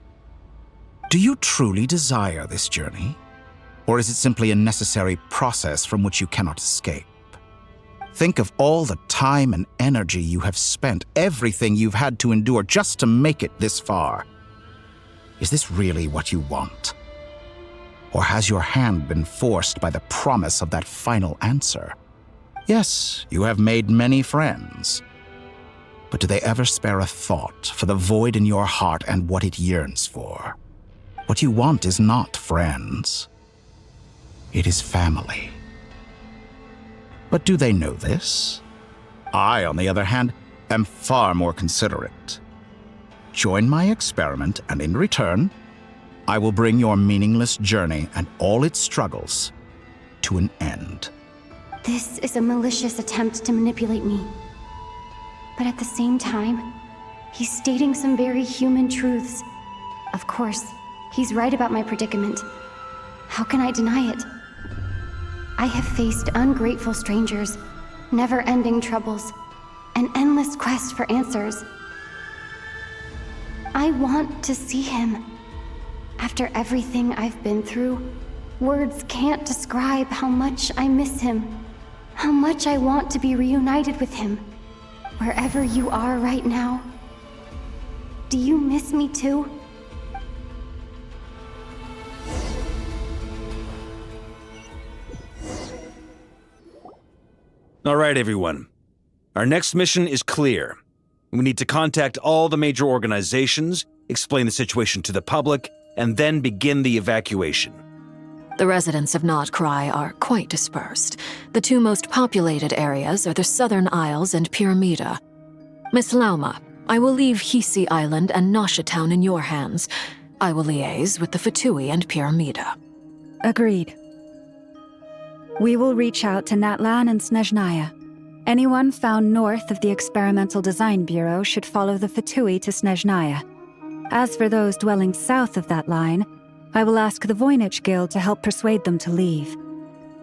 E: Do you truly desire this journey? Or is it simply a necessary process from which you cannot escape? Think of all the time and energy you have spent, everything you've had to endure just to make it this far. Is this really what you want? Or has your hand been forced by the promise of that final answer? Yes, you have made many friends. But do they ever spare a thought for the void in your heart and what it yearns for? What you want is not friends. It is family. But do they know this? I, on the other hand, am far more considerate. Join my experiment, and in return, I will bring your meaningless journey and all its struggles to an end.
A: This is a malicious attempt to manipulate me. But at the same time, he's stating some very human truths. Of course, he's right about my predicament. How can I deny it? I have faced ungrateful strangers, never-ending troubles, an endless quest for answers. I want to see him. After everything I've been through, words can't describe how much I miss him, how much I want to be reunited with him. Wherever you are right now, do you miss me too?
F: All right, everyone. Our next mission is clear. We need to contact all the major organizations, explain the situation to the public, and then begin the evacuation.
K: The residents of Nodcry are quite dispersed. The two most populated areas are the Southern Isles and Pyramida. Miss Lauma, I will leave Hisi Island and Nosha Town in your hands. I will liaise with the Fatui and Pyramida.
G: Agreed. We will reach out to Natlan and Snezhnaya. Anyone found north of the Experimental Design Bureau should follow the Fatui to Snezhnaya. As for those dwelling south of that line, I will ask the Voynich Guild to help persuade them to leave.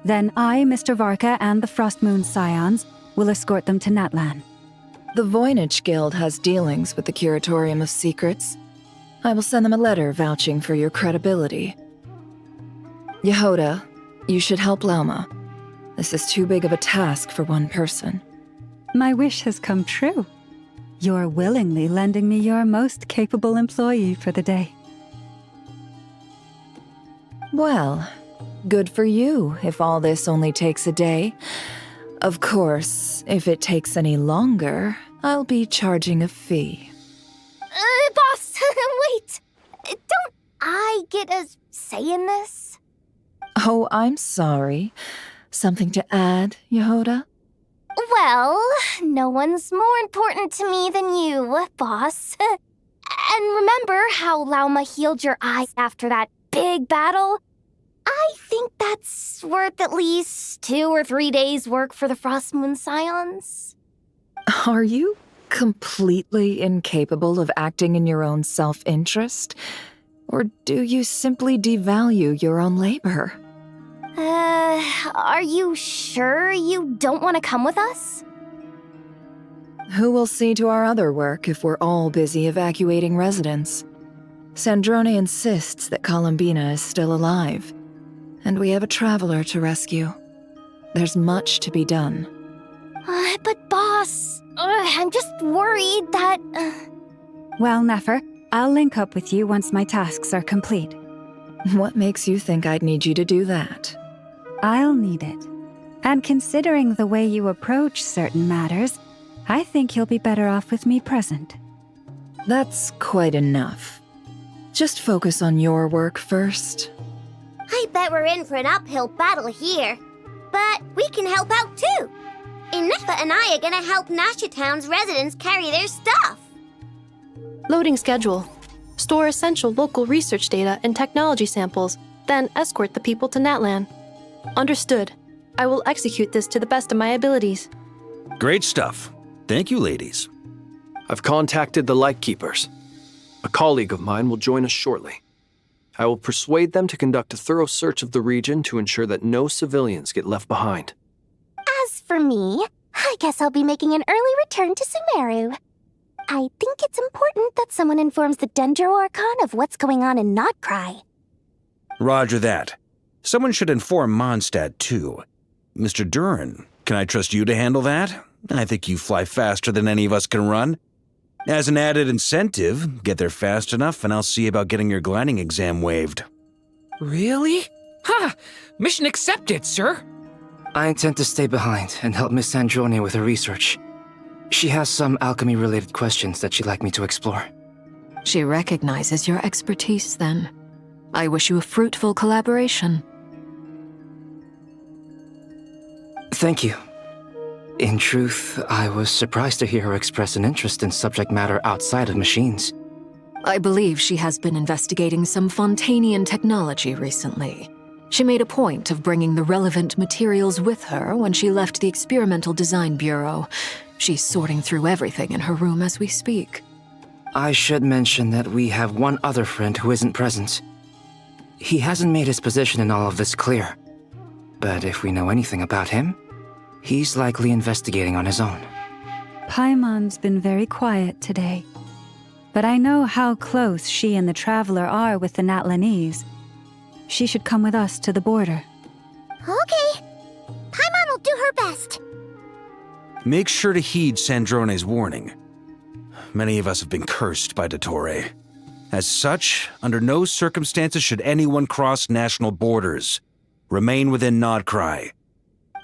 G: Then I, Mr. Varka, and the Frostmoon Scions will escort them to Natlan.
L: The Voynich Guild has dealings with the Curatorium of Secrets. I will send them a letter vouching for your credibility. Yehoda, you should help Lauma. This is too big of a task for one person.
G: My wish has come true. You're willingly lending me your most capable employee for the day.
L: Well, good for you if all this only takes a day. Of course, if it takes any longer, I'll be charging a fee.
D: Boss, wait! Don't I get a say in this?
L: Oh, I'm sorry. Something to add, Yehoda?
D: Well, no one's more important to me than you, boss. And remember how Lauma healed your eyes after that
H: big battle, I think that's worth at least 2 or 3 days' work for the Frost Moon Scions.
L: Are you completely incapable of acting in your own self-interest? Or do you simply devalue your own labor?
H: Are you sure you don't want to come with us?
L: Who will see to our other work if we're all busy evacuating residents? Sandrone insists that Columbina is still alive, and we have a traveler to rescue. There's much to be done.
H: But boss, I'm just worried that...
G: Well, Nefer, I'll link up with you once my tasks are complete.
L: What makes you think I'd need you to do that?
G: I'll need it. And considering the way you approach certain matters, I think you'll be better off with me present.
L: That's quite enough. Just focus on your work first.
D: I bet we're in for an uphill battle here. But we can help out too. Inefa and I are gonna help Nasha Town's residents carry their stuff.
P: Loading schedule. Store essential local research data and technology samples, then escort the people to Natlan. Understood. I will execute this to the best of my abilities.
F: Great stuff. Thank you, ladies.
M: I've contacted the Lightkeepers. A colleague of mine will join us shortly. I will persuade them to conduct a thorough search of the region to ensure that no civilians get left behind.
H: As for me, I guess I'll be making an early return to Sumeru. I think it's important that someone informs the Dendro Archon of what's going on in Nodcry.
F: Roger that. Someone should inform Mondstadt, too. Mr. Duran, can I trust you to handle that? I think you fly faster than any of us can run. As an added incentive, get there fast enough and I'll see about getting your gliding exam waived.
N: Really? Ha! Mission accepted, sir.
Q: I intend to stay behind and help Miss Sandrone with her research. She has some alchemy-related questions that she'd like me to explore.
K: She recognizes your expertise, then. I wish you a fruitful collaboration.
Q: Thank you. In truth, I was surprised to hear her express an interest in subject matter outside of machines.
K: I believe she has been investigating some Fontanian technology recently. She made a point of bringing the relevant materials with her when she left the Experimental Design Bureau. She's sorting through everything in her room as we speak.
Q: I should mention that we have one other friend who isn't present. He hasn't made his position in all of this clear. But if we know anything about him, he's likely investigating on his own.
G: Paimon's been very quiet today. But I know how close she and the Traveler are with the Natlanese. She should come with us to the border.
D: Okay. Paimon will do her best.
F: Make sure to heed Sandrone's warning. Many of us have been cursed by Dottore. As such, under no circumstances should anyone cross national borders. Remain within Nodcry.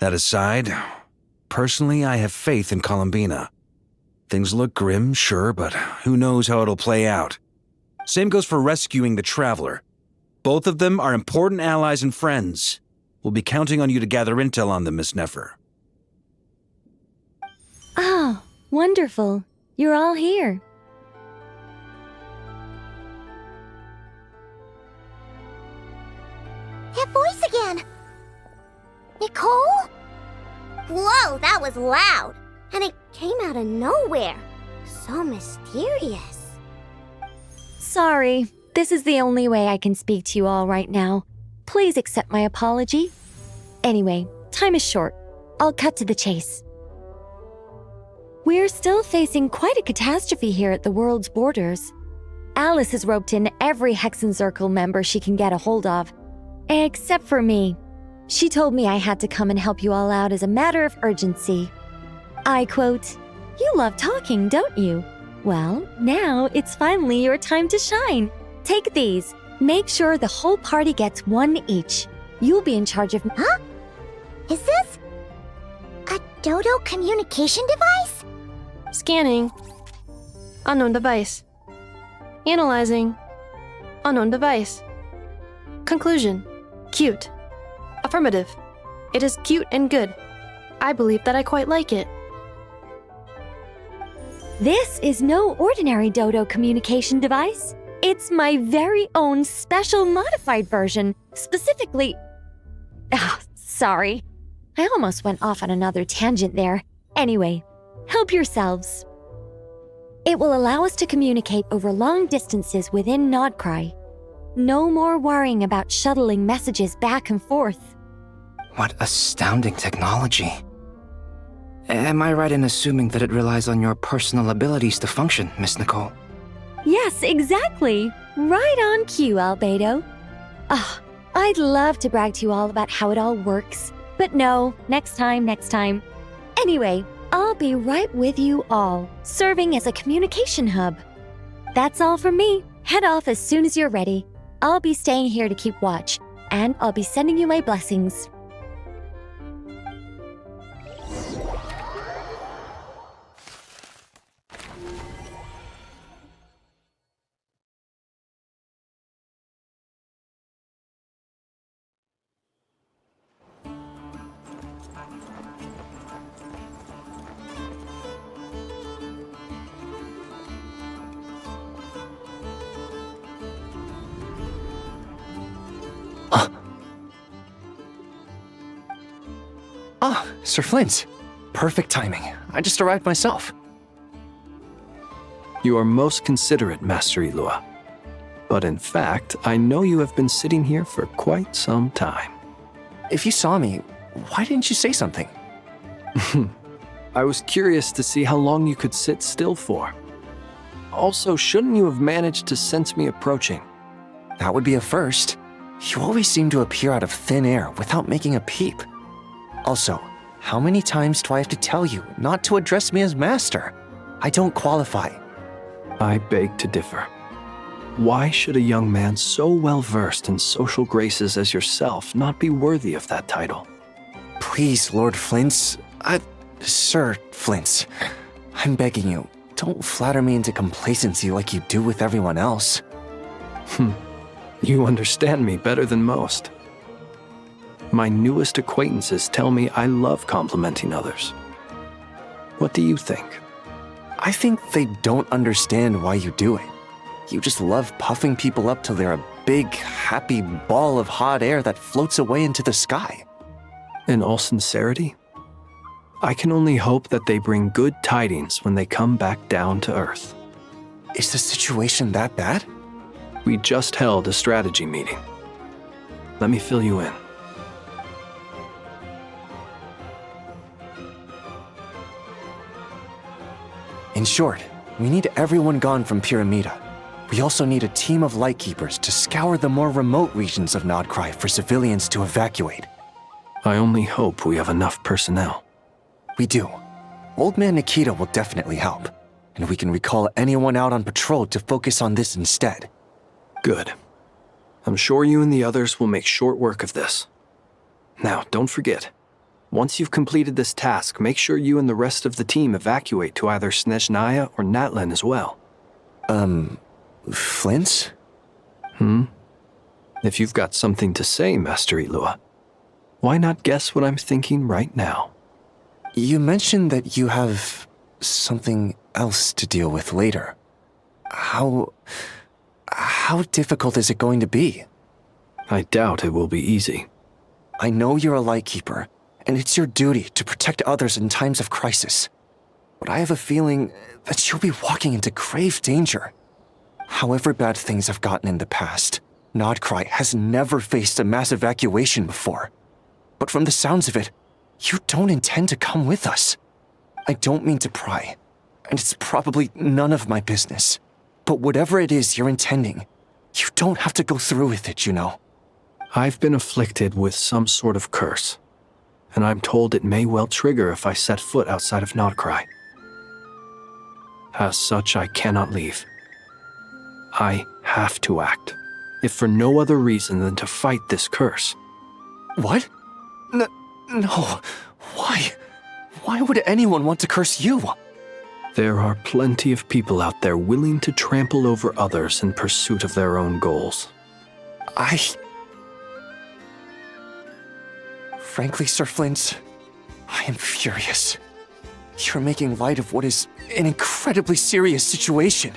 F: That aside, personally, I have faith in Columbina. Things look grim, sure, but who knows how it'll play out. Same goes for rescuing the Traveler. Both of them are important allies and friends. We'll be counting on you to gather intel on them, Miss Nefer.
R: Oh, wonderful. You're all here.
D: That voice again! Nicole? Whoa, that was loud! And it came out of nowhere. So mysterious.
R: Sorry, this is the only way I can speak to you all right now. Please accept my apology. Anyway, time is short. I'll cut to the chase. We're still facing quite a catastrophe here at the world's borders. Alice has roped in every Hexenzirkel member she can get a hold of. Except for me. She told me I had to come and help you all out as a matter of urgency. I quote, "You love talking, don't you? Well, now it's finally your time to shine. Take these. Make sure the whole party gets one each. You'll be in charge of..."
D: Huh? Is this a Dodo communication device?
P: Scanning. Unknown device. Analyzing. Unknown device. Conclusion. Cute. Affirmative. It is cute and good. I believe that I quite like it.
R: This is no ordinary Dodo communication device. It's my very own special modified version, specifically... sorry. I almost went off on another tangent there. Anyway, help yourselves. It will allow us to communicate over long distances within Nodcry. No more worrying about shuttling messages back and forth.
Q: What astounding technology. Am I right in assuming that it relies on your personal abilities to function, Miss Nicole?
R: Yes, exactly. Right on cue, Albedo. I'd love to brag to you all about how it all works. But no, next time. Anyway, I'll be right with you all, serving as a communication hub. That's all from me. Head off as soon as you're ready. I'll be staying here to keep watch, and I'll be sending you my blessings.
M: Sir Flint. Perfect timing. I just arrived myself. You are most considerate, Master Elua. But in fact, I know you have been sitting here for quite some time. If you saw me, why didn't you say something? I was curious to see how long you could sit still for. Also, shouldn't you have managed to sense me approaching? That would be a first. You always seem to appear out of thin air without making a peep. Also, how many times do I have to tell you not to address me as master? I don't qualify. I beg to differ. Why should a young man so well versed in social graces as yourself not be worthy of that title? Please, Lord Flint's... Sir Flint's. I'm begging you, don't flatter me into complacency like you do with everyone else. You understand me better than most. My newest acquaintances tell me I love complimenting others. What do you think? I think they don't understand why you do it. You just love puffing people up till they're a big, happy ball of hot air that floats away into the sky. In all sincerity, I can only hope that they bring good tidings when they come back down to Earth. Is the situation that bad? We just held a strategy meeting. Let me fill you in. In short, we need everyone gone from Pyramida. We also need a team of Lightkeepers to scour the more remote regions of Nodcry for civilians to evacuate. I only hope we have enough personnel. We do. Old Man Nikita will definitely help, and we can recall anyone out on patrol to focus on this instead. Good. I'm sure you and the others will make short work of this. Now, don't forget. Once you've completed this task, make sure you and the rest of the team evacuate to either Snezhnaya or Natlan as well. Flint? If you've got something to say, Master Elua, why not guess what I'm thinking right now? You mentioned that you have something else to deal with later. How difficult is it going to be? I doubt it will be easy. I know you're a Lightkeeper, and it's your duty to protect others in times of crisis. But I have a feeling that you'll be walking into grave danger. However bad things have gotten in the past, Nodcry has never faced a mass evacuation before. But from the sounds of it, you don't intend to come with us. I don't mean to pry, and it's probably none of my business. But whatever it is you're intending, you don't have to go through with it, you know. I've been afflicted with some sort of curse, and I'm told it may well trigger if I set foot outside of Nodcry. As such, I cannot leave. I have to act, if for no other reason than to fight this curse. What? No. Why? Why would anyone want to curse you? There are plenty of people out there willing to trample over others in pursuit of their own goals. Frankly, Sir Flint, I am furious. You're making light of what is an incredibly serious situation.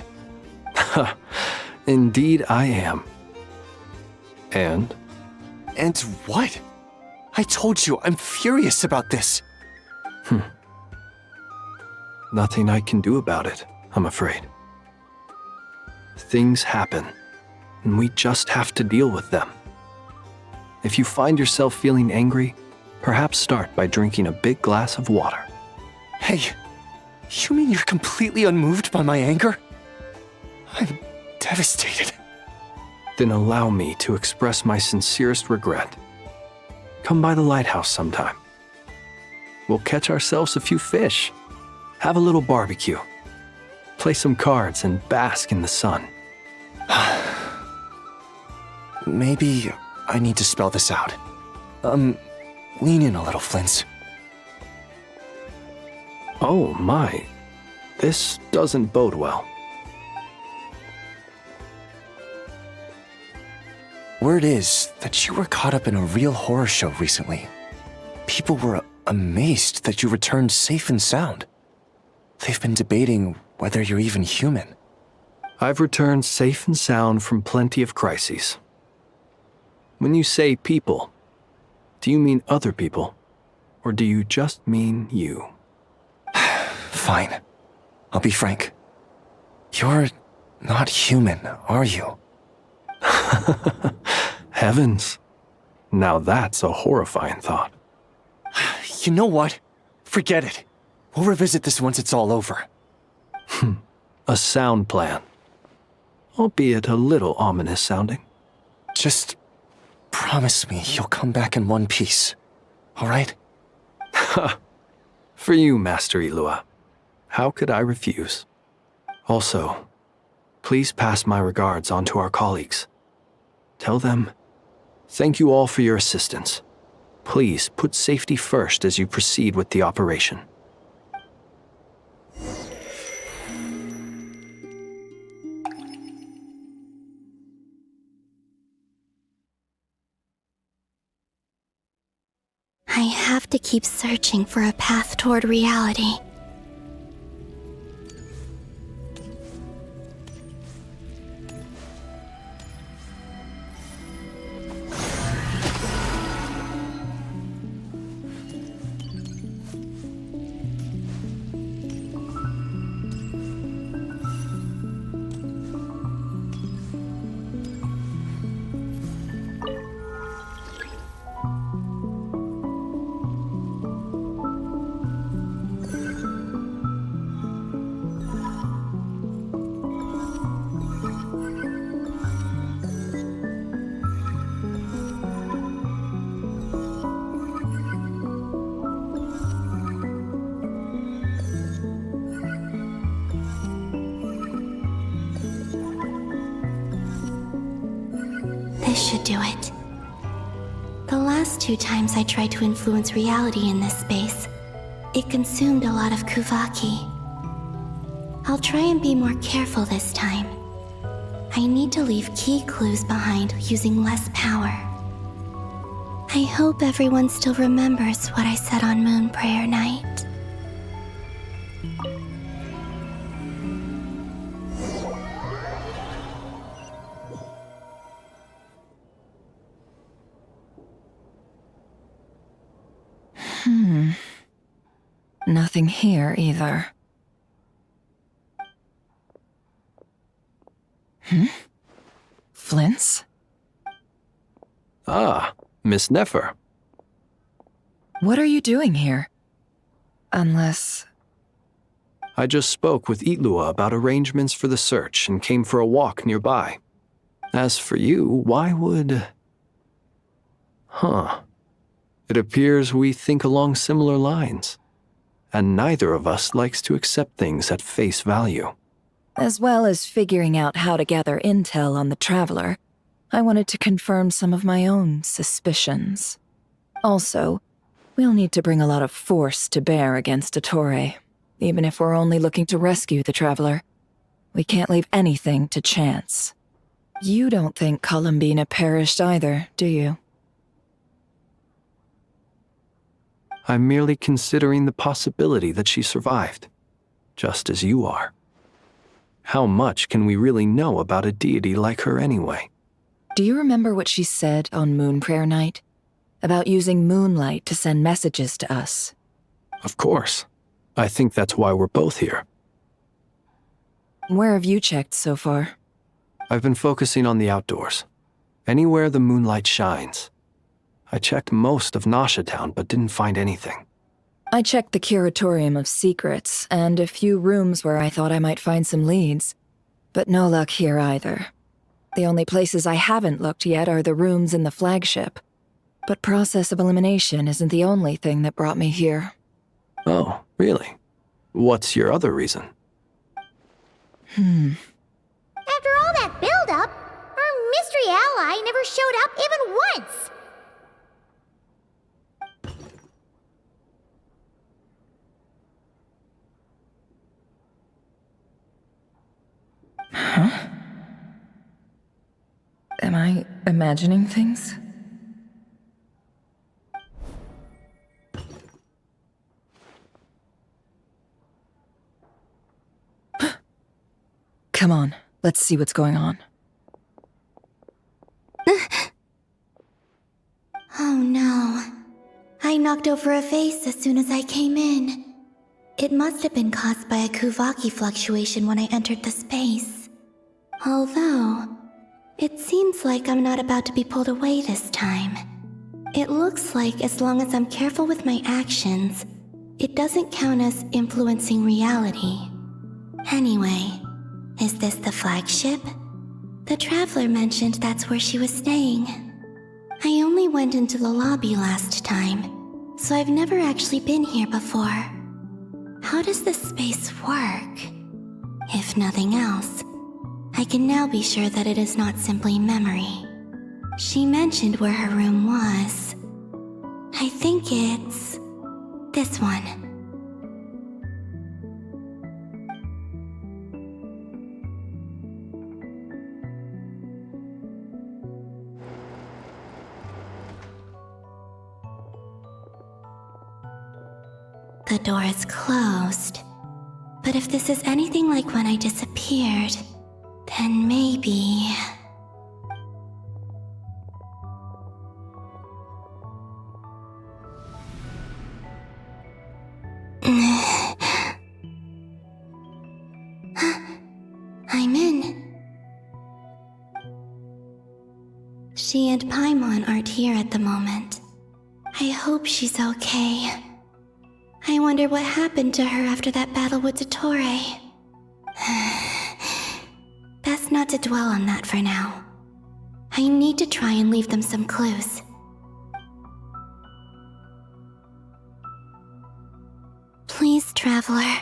M: Indeed, I am. And?
S: And what? I told you, I'm furious about this.
M: Nothing I can do about it, I'm afraid. Things happen, and we just have to deal with them. If you find yourself feeling angry, perhaps start by drinking a big glass of water.
S: Hey, you mean you're completely unmoved by my anger? I'm devastated.
M: Then allow me to express my sincerest regret. Come by the lighthouse sometime. We'll catch ourselves a few fish, have a little barbecue, play some cards, and bask in the sun.
S: Maybe I need to spell this out. Lean in a little, Flint's.
M: Oh my, this doesn't bode well.
S: Word is that you were caught up in a real horror show recently. People were amazed that you returned safe and sound. They've been debating whether you're even human.
M: I've returned safe and sound from plenty of crises. When you say people, do you mean other people, or do you just mean you?
S: Fine. I'll be frank. You're not human, are you?
M: Heavens. Now that's a horrifying thought.
S: You know what? Forget it. We'll revisit this once it's all over.
M: A sound plan. Albeit a little ominous sounding.
S: Just promise me you'll come back in one piece, all right?
M: For you, Master Ilua. How could I refuse? Also, please pass my regards on to our colleagues. Tell them, thank you all for your assistance. Please put safety first as you proceed with the operation.
J: I have to keep searching for a path toward reality. This should do it. The last 2 times I tried to influence reality in this space, it consumed a lot of Kuvaki. I'll try and be more careful this time. I need to leave key clues behind using less power. I hope everyone still remembers what I said on Moon Prayer Night.
L: Nothing here either. Flint's?
M: Ah, Miss Nefer.
L: What are you doing here? Unless...
M: I just spoke with Ilua about arrangements for the search and came for a walk nearby. As for you, why would... It appears we think along similar lines. And neither of us likes to accept things at face value.
L: As well as figuring out how to gather intel on the Traveler, I wanted to confirm some of my own suspicions. Also, we'll need to bring a lot of force to bear against Ettore, even if we're only looking to rescue the Traveler. We can't leave anything to chance. You don't think Columbina perished either, do you?
M: I'm merely considering the possibility that she survived, just as you are. How much can we really know about a deity like her anyway?
L: Do you remember what she said on Moon Prayer Night? About using moonlight to send messages to us?
M: Of course. I think that's why we're both here.
L: Where have you checked so far?
M: I've been focusing on the outdoors. Anywhere the moonlight shines. I checked most of Nasha Town, but didn't find anything.
L: I checked the Curatorium of Secrets, and a few rooms where I thought I might find some leads. But no luck here either. The only places I haven't looked yet are the rooms in the flagship. But process of elimination isn't the only thing that brought me here.
M: Oh, really? What's your other reason?
D: After all that build-up, our mystery ally never showed up even once!
L: Huh? Am I imagining things? Come on, let's see what's going on.
J: Oh no. I knocked over a vase as soon as I came in. It must have been caused by a Kuvaki fluctuation when I entered the space. Although, it seems like I'm not about to be pulled away this time. It looks like as long as I'm careful with my actions, it doesn't count as influencing reality. Anyway, is this the flagship? The Traveler mentioned that's where she was staying. I only went into the lobby last time, so I've never actually been here before. How does this space work? If nothing else, I can now be sure that it is not simply memory. She mentioned where her room was. I think it's this one. The door is closed. But if this is anything like when I disappeared, then maybe... I'm in. She and Paimon aren't here at the moment. I hope she's okay. I wonder what happened to her after that battle with Dottore. Best not to dwell on that for now. I need to try and leave them some clues. Please, Traveler.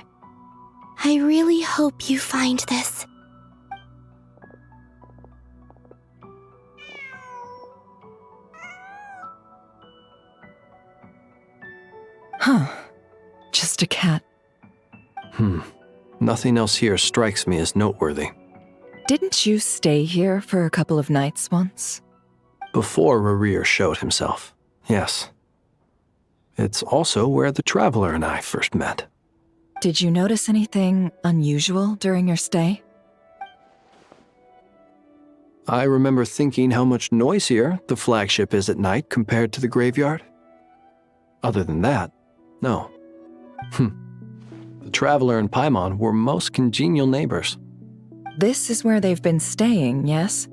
J: I really hope you find this.
L: Huh. Just a cat.
M: Nothing else here strikes me as noteworthy.
L: Didn't you stay here for a couple of nights once?
M: Before Rerir showed himself, yes. It's also where the Traveler and I first met.
L: Did you notice anything unusual during your stay?
M: I remember thinking how much noisier the flagship is at night compared to the graveyard. Other than that, no. The Traveler and Paimon were most congenial neighbors.
L: This is where they've been staying, yes?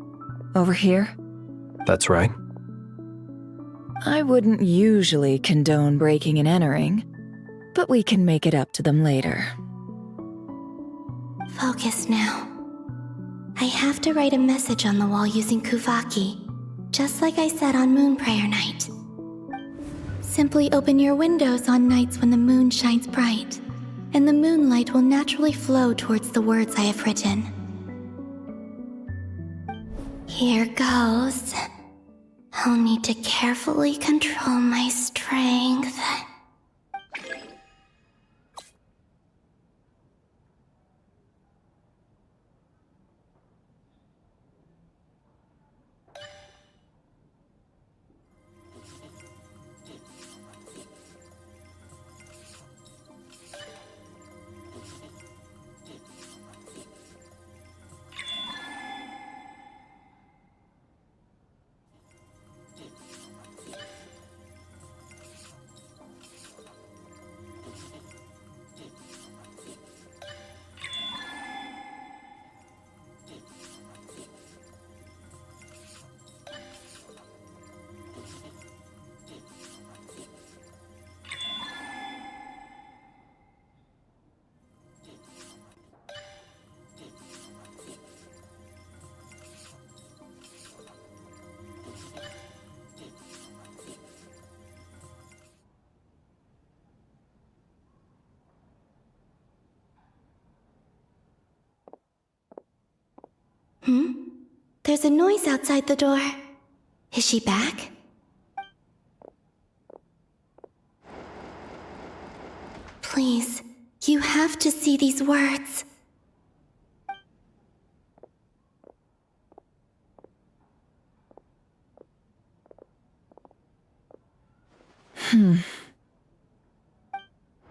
L: Over here?
M: That's right.
L: I wouldn't usually condone breaking and entering, but we can make it up to them later.
J: Focus now. I have to write a message on the wall using Kuvaki, just like I said on Moon Prayer Night. Simply open your windows on nights when the moon shines bright, and the moonlight will naturally flow towards the words I have written. Here goes. I'll need to carefully control my strength. There's a noise outside the door. Is she back? Please, you have to see these words.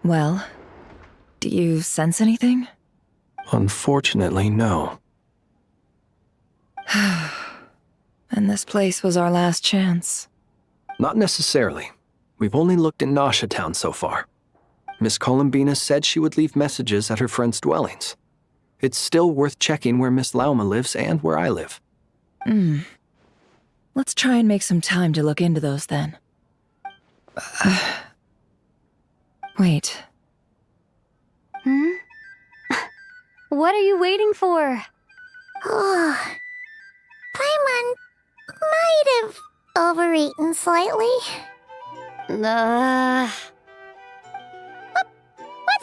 L: Well, do you sense anything?
M: Unfortunately, no.
L: And this place was our last chance.
M: Not necessarily. We've only looked in Nasha Town so far. Miss Columbina said she would leave messages at her friends' dwellings. It's still worth checking where Miss Lauma lives and where I live.
L: Let's try and make some time to look into those then. Wait.
A: What are you waiting for?
D: Paimon might have overeaten slightly. What's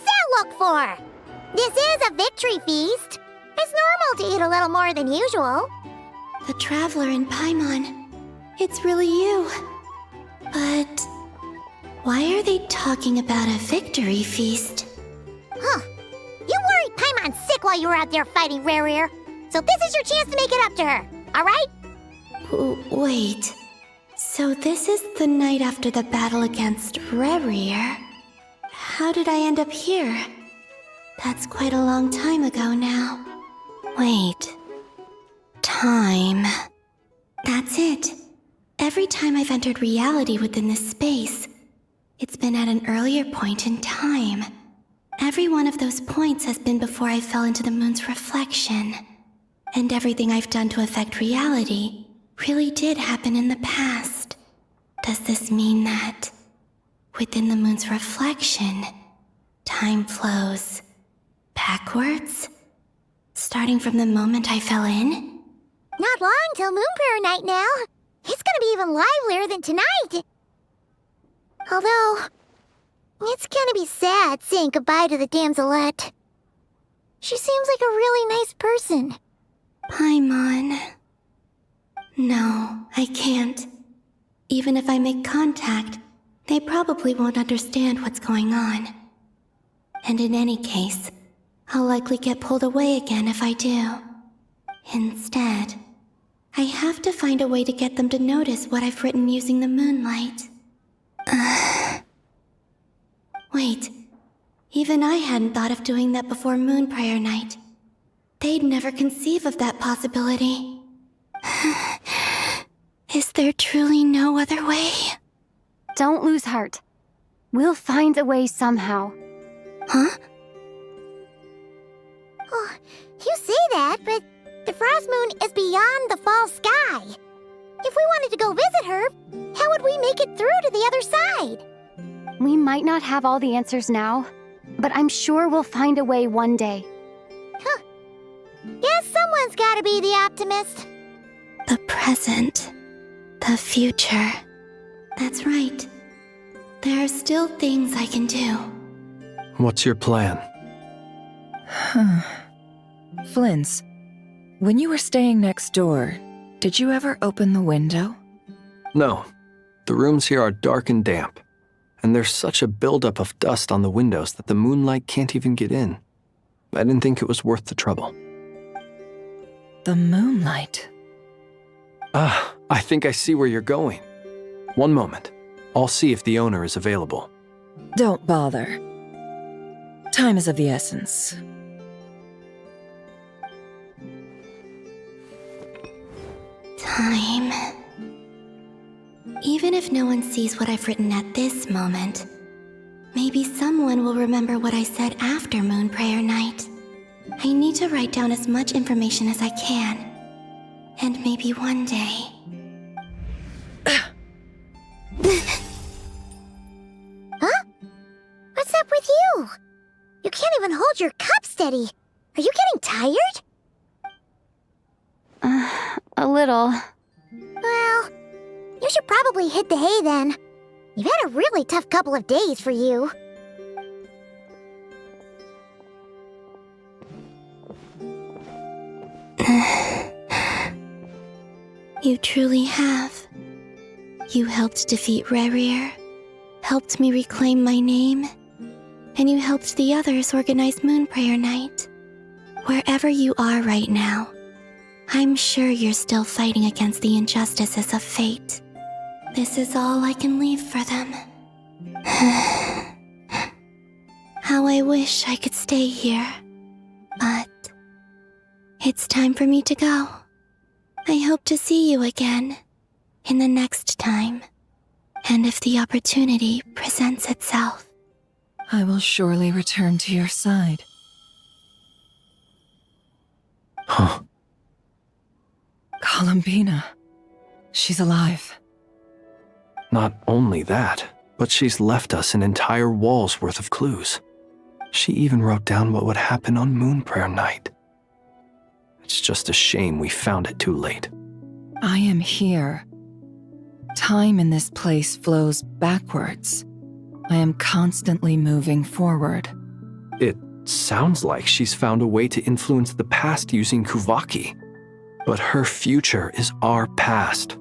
D: that look for? This is a victory feast. It's normal to eat a little more than usual.
J: The Traveler in Paimon. It's really you. But why are they talking about a victory feast?
D: Huh. You worried Paimon sick while you were out there fighting Rare, so this is your chance to make it up to her, alright?
J: Wait. So this is the night after the battle against Rare. How did I end up here? That's quite a long time ago now. Wait. Time. That's it. Every time I've entered reality within this space, it's been at an earlier point in time. Every one of those points has been before I fell into the moon's reflection. And everything I've done to affect reality really did happen in the past. Does this mean that within the moon's reflection, time flows backwards? Starting from the moment I fell in?
D: Not long till Moon Prayer Night now. It's gonna be even livelier than tonight. Although, it's gonna be sad saying goodbye to the damselette. She seems like a really nice person.
J: Paimon. No, I can't. Even if I make contact, they probably won't understand what's going on. And in any case, I'll likely get pulled away again if I do. Instead, I have to find a way to get them to notice what I've written using the moonlight. Wait, even I hadn't thought of doing that before Moon Prayer Night. They'd never conceive of that possibility. Is there truly no other way?
A: Don't lose heart. We'll find a way somehow.
J: Huh?
D: Oh, you say that, but the Frost Moon is beyond the fall sky. If we wanted to go visit her, how would we make it through to the other side?
A: We might not have all the answers now, but I'm sure we'll find a way one day.
D: Huh. Guess someone's gotta be the optimist.
J: The present. The future. That's right. There are still things I can do.
M: What's your plan?
L: Flint's, when you were staying next door, did you ever open the window?
M: No. The rooms here are dark and damp. And there's such a buildup of dust on the windows that the moonlight can't even get in. I didn't think it was worth the trouble.
L: The moonlight?
M: I think I see where you're going. One moment. I'll see if the owner is available.
L: Don't bother. Time is of the essence.
J: Time. Even if no one sees what I've written at this moment, maybe someone will remember what I said after Moon Prayer Night. I need to write down as much information as I can. And maybe one day...
D: Huh? What's up with you? You can't even hold your cup steady. Are you getting tired?
A: A little.
D: Well, you should probably hit the hay then. You've had a really tough couple of days for you.
J: You truly have. You helped defeat Rerir, helped me reclaim my name, and you helped the others organize Moon Prayer Night. Wherever you are right now, I'm sure you're still fighting against the injustices of fate. This is all I can leave for them. How I wish I could stay here. But it's time for me to go. I hope to see you again in the next time, and if the opportunity presents itself.
L: I will surely return to your side.
M: Huh.
L: Columbina. She's alive.
M: Not only that, but she's left us an entire wall's worth of clues. She even wrote down what would happen on Moon Prayer Night. It's just a shame we found it too late.
L: I am here. Time in this place flows backwards. I am constantly moving forward.
M: It sounds like she's found a way to influence the past using Kuvaki. But her future is our past.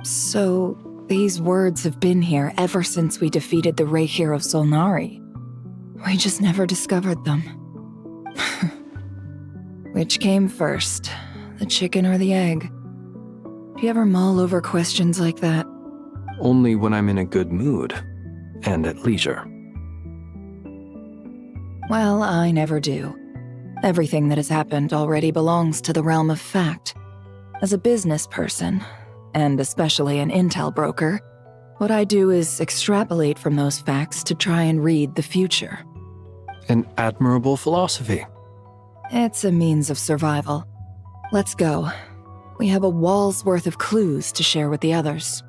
L: So, these words have been here ever since we defeated the Reikir of Solnari. We just never discovered them. Which came first, the chicken or the egg? Do you ever mull over questions like that?
M: Only when I'm in a good mood and at leisure.
L: Well, I never do. Everything that has happened already belongs to the realm of fact. As a business person, and especially an intel broker, what I do is extrapolate from those facts to try and read the future.
M: An admirable philosophy.
L: It's a means of survival. Let's go. We have a wall's worth of clues to share with the others.